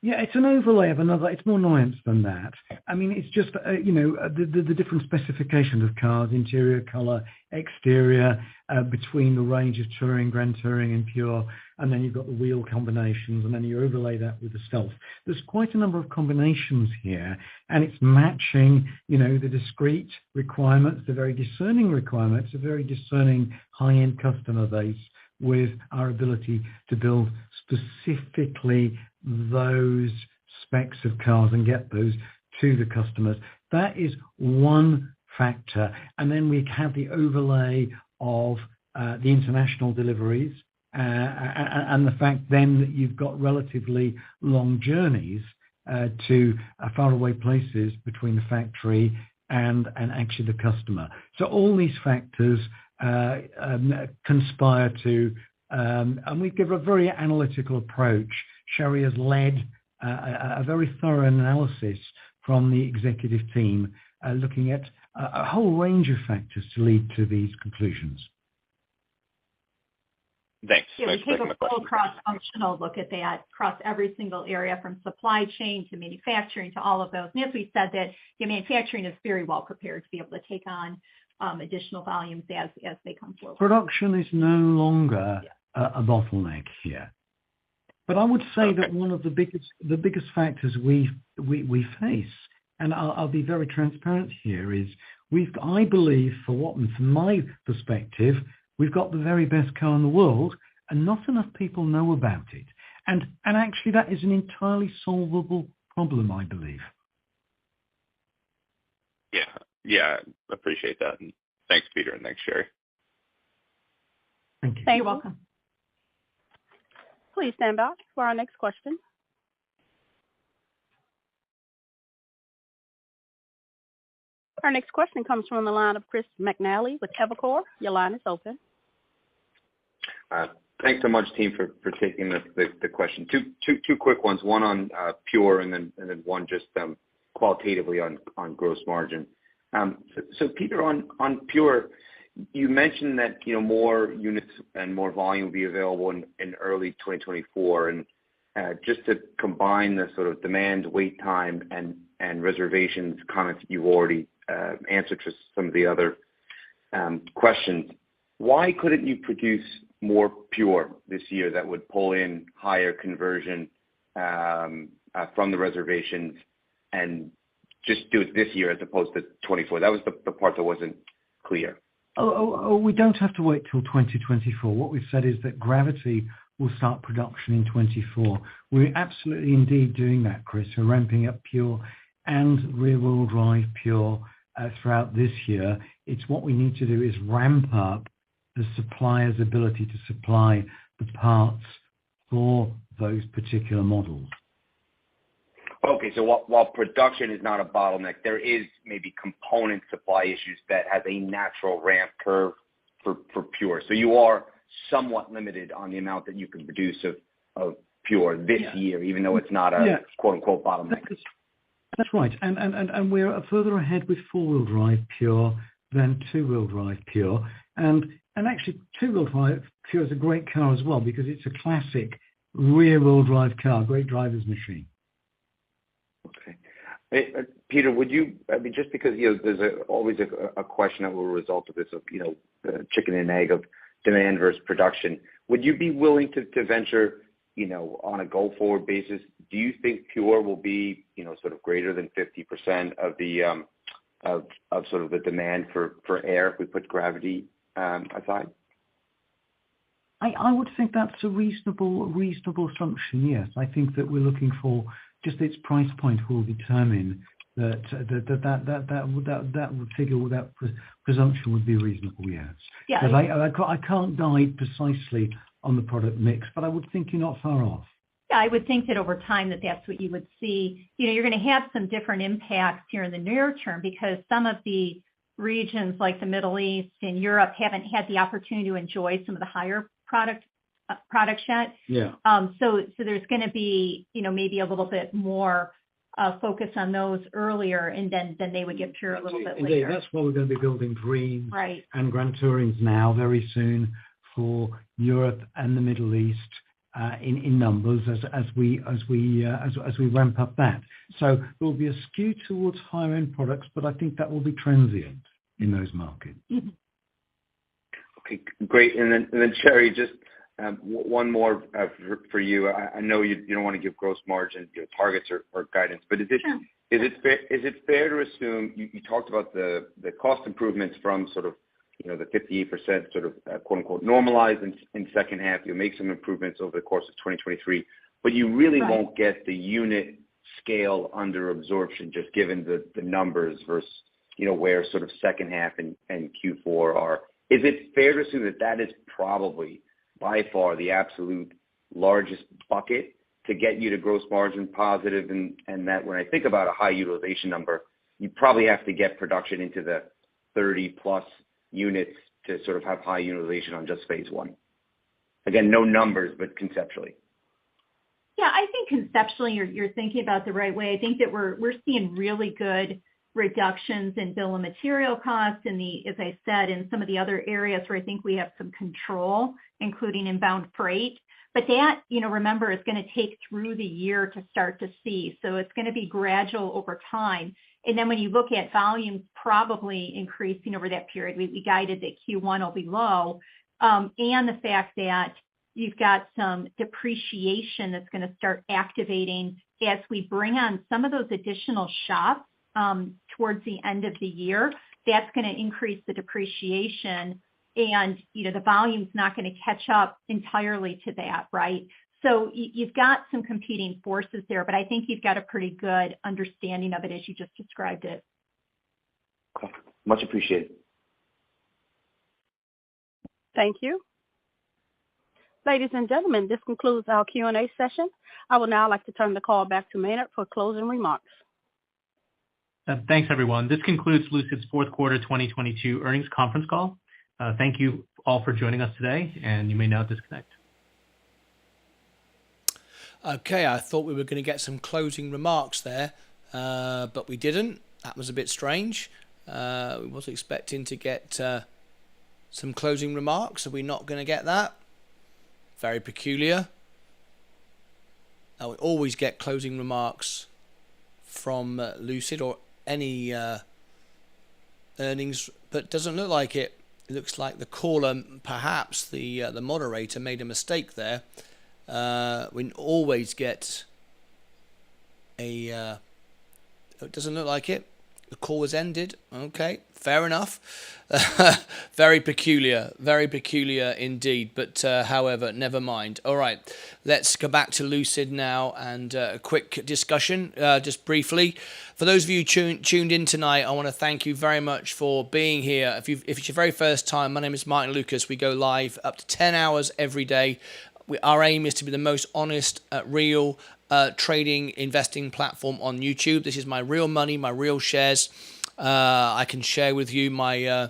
Yeah, it's an overlay of another. It's more nuanced than that. I mean, it's just the different specifications of cars: interior, color, exterior, between the range of touring, grand touring, and pure, and then you've got the wheel combinations, and then you overlay that with the stealth. There's quite a number of combinations here, and it's matching, the discrete requirements, the very discerning requirements, a very discerning high-end customer base, with our ability to build specifically those specs of cars and get those to the customers. That is one factor. And then we have the overlay of the international deliveries and the fact then that you've got relatively long journeys to faraway places between the factory and actually the customer. So all these factors conspire to, and we give a very analytical approach. Sherry has led a very thorough analysis from the executive team, looking at a whole range of factors to lead to these conclusions. Thanks. Yeah, we take a full cross-functional look at that across every single area, from supply chain to manufacturing to all of those. And as we said, that manufacturing is very well prepared to be able to take on additional volumes as they come forward. Production is no longer a bottleneck here. But I would say that one of the biggest factors we face, and I'll be very transparent here, is I believe, from my perspective, we've got the very best car in the world, and not enough people know about it. And actually, that is an entirely solvable problem, I believe. Yeah, appreciate that. And thanks, Peter, and thanks, Sherry. Thank you. You're welcome. Please stand by for our next question. Our next question comes from the line of Chris McNally with Evercore. Your line is open. Thanks so much, team, for taking the question. Two quick ones. One on Pure, and then one just qualitatively on gross margin. So Peter, on Pure, you mentioned that more units and more volume will be available in early 2024, and just to combine the sort of demand, wait time, and reservations comments you've already answered to some of the other questions. Why couldn't you produce more Pure this year that would pull in higher conversion from the reservations and just do it this year as opposed to 24? That was the part that wasn't clear. We don't have to wait till 2024. What we've said is that Gravity will start production in 24. We're absolutely indeed doing that, Chris. We're ramping up Pure and rear-wheel drive Pure throughout this year. It's what we need to do is ramp up the supplier's ability to supply the parts for those particular models. Okay, so while production is not a bottleneck, there is maybe component supply issues that has a natural ramp curve for Pure. So you are somewhat limited on the amount that you can produce of Pure this year, even though it's not a quote-unquote bottleneck. That's right. And we're further ahead with four-wheel drive Pure than two-wheel drive Pure. And actually, two-wheel drive Pure is a great car as well because it's a classic rear-wheel drive car, great driver's machine. Okay. Hey, Peter, would you, just because, there's always a question that will result of this, the chicken and egg of demand versus production. Would you be willing to venture, on a go-forward basis? Do you think Pure will be, sort of greater than 50% of the, of sort of the demand for air if we put Gravity aside? I would think that's a reasonable assumption, yes. I think that we're looking for just its price point will determine that figure, that presumption would be reasonable, yes. Yeah. But I can't guide precisely on the product mix, but I would think you're not far off. Yeah, I would think that over time that's what you would see. You're going to have some different impacts here in the near term because some of the regions like the Middle East and Europe haven't had the opportunity to enjoy some of the higher products yet. Yeah. So there's going to be, maybe a little bit more focus on those earlier, and then they would get Pure a little bit later. Indeed, that's why we're going to be building Dreams right. and Grand Tourings now very soon for Europe and the Middle East in numbers as we ramp up that. So there will be a skew towards higher end products, but I think that will be transient in those markets. Okay, great. And then Sherry, just one more for you. I know you don't want to give gross margin targets or guidance, but is it fair to assume you talked about the cost improvements from sort of the 58% sort of quote unquote normalized in second half? You'll make some improvements over the course of 2023, but you really won't get the unit scale under absorption just given the numbers versus where sort of second half and Q4 are. Is it fair to assume that is probably by far the absolute largest bucket to get you to gross margin positive, and that when I think about a high utilization number, you probably have to get production into the 30 plus units to sort of have high utilization on just phase one? Again, no numbers, but conceptually. Yeah, I think conceptually you're thinking about the right way. I think that we're seeing really good reductions in bill of material costs and as I said, in some of the other areas where I think we have some control, including inbound freight. But that, remember, is going to take through the year to start to see. So it's going to be gradual over time. And then when you look at volumes probably increasing over that period, we guided that Q1 will be low. And the fact that you've got some depreciation that's going to start activating as we bring on some of those additional shops towards the end of the year. That's going to increase the depreciation, and the volume's not going to catch up entirely to that, right? So you've got some competing forces there, but I think you've got a pretty good understanding of it as you just described it. Okay. Much appreciated. Thank you. Ladies and gentlemen, this concludes our Q&A session. I would now like to turn the call back to Maynard for closing remarks. Thanks, everyone. This concludes Lucid's fourth quarter 2022 earnings conference call. Thank you all for joining us today, and you may now disconnect. Okay, I thought we were going to get some closing remarks there, but we didn't. That was a bit strange. We was expecting to get some closing remarks. Are we not going to get that? Very peculiar. We always get closing remarks from Lucid or any earnings, but doesn't look like it. It looks like the caller, perhaps the moderator, made a mistake there. We always get a. It doesn't look like it. The call was ended. Okay, fair enough. Very peculiar indeed. But however, never mind. All right, let's go back to Lucid now and a quick discussion, just briefly. For those of you tuned in tonight, I want to thank you very much for being here. If it's your very first time, my name is Martyn Lucas. We go live up to 10 hours every day. Our aim is to be the most honest, real trading, investing platform on YouTube. This is my real money, my real shares. I can share with you my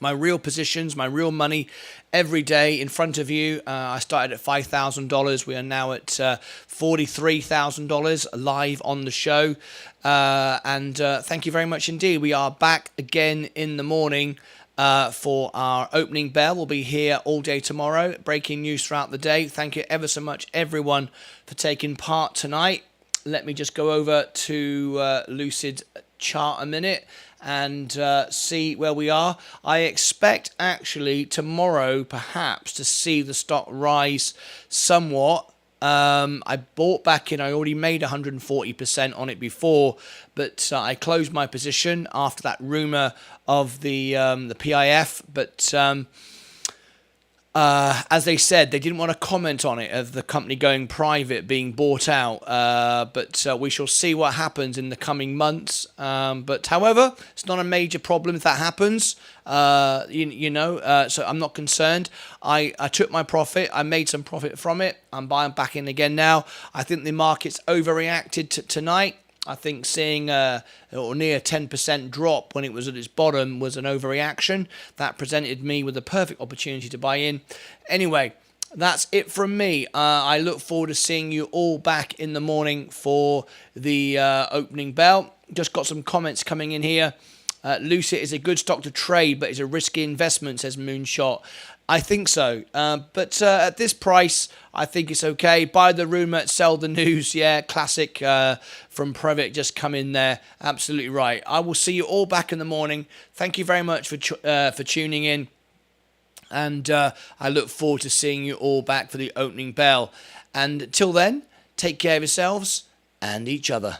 real positions, my real money every day in front of you. I started at $5,000. We are now at $43,000 live on the show. And thank you very much indeed. We are back again in the morning for our opening bell. We'll be here all day tomorrow, breaking news throughout the day. Thank you ever so much, everyone, for taking part tonight. Let me just go over to Lucid chart a minute and see where we are. I expect actually tomorrow perhaps to see the stock rise somewhat. I bought back in. I already made 140% on it before, but I closed my position after that rumor of the PIF. But as they said, they didn't want to comment on it, of the company going private, being bought out. But we shall see what happens in the coming months. But however, it's not a major problem if that happens. So I'm not concerned. I took my profit. I made some profit from it. I'm buying back in again now. I think the market's overreacted tonight. I think seeing a near 10% drop when it was at its bottom was an overreaction. That presented me with a perfect opportunity to buy in. Anyway, that's it from me. I look forward to seeing you all back in the morning for the opening bell. Just got some comments coming in here. Lucid is a good stock to trade, but it's a risky investment, says Moonshot. I think so. But at this price, I think it's okay. Buy the rumor, sell the news. Yeah, classic from Previc. Just come in there. Absolutely right. I will see you all back in the morning. Thank you very much for tuning in. And I look forward to seeing you all back for the opening bell. And till then, take care of yourselves and each other.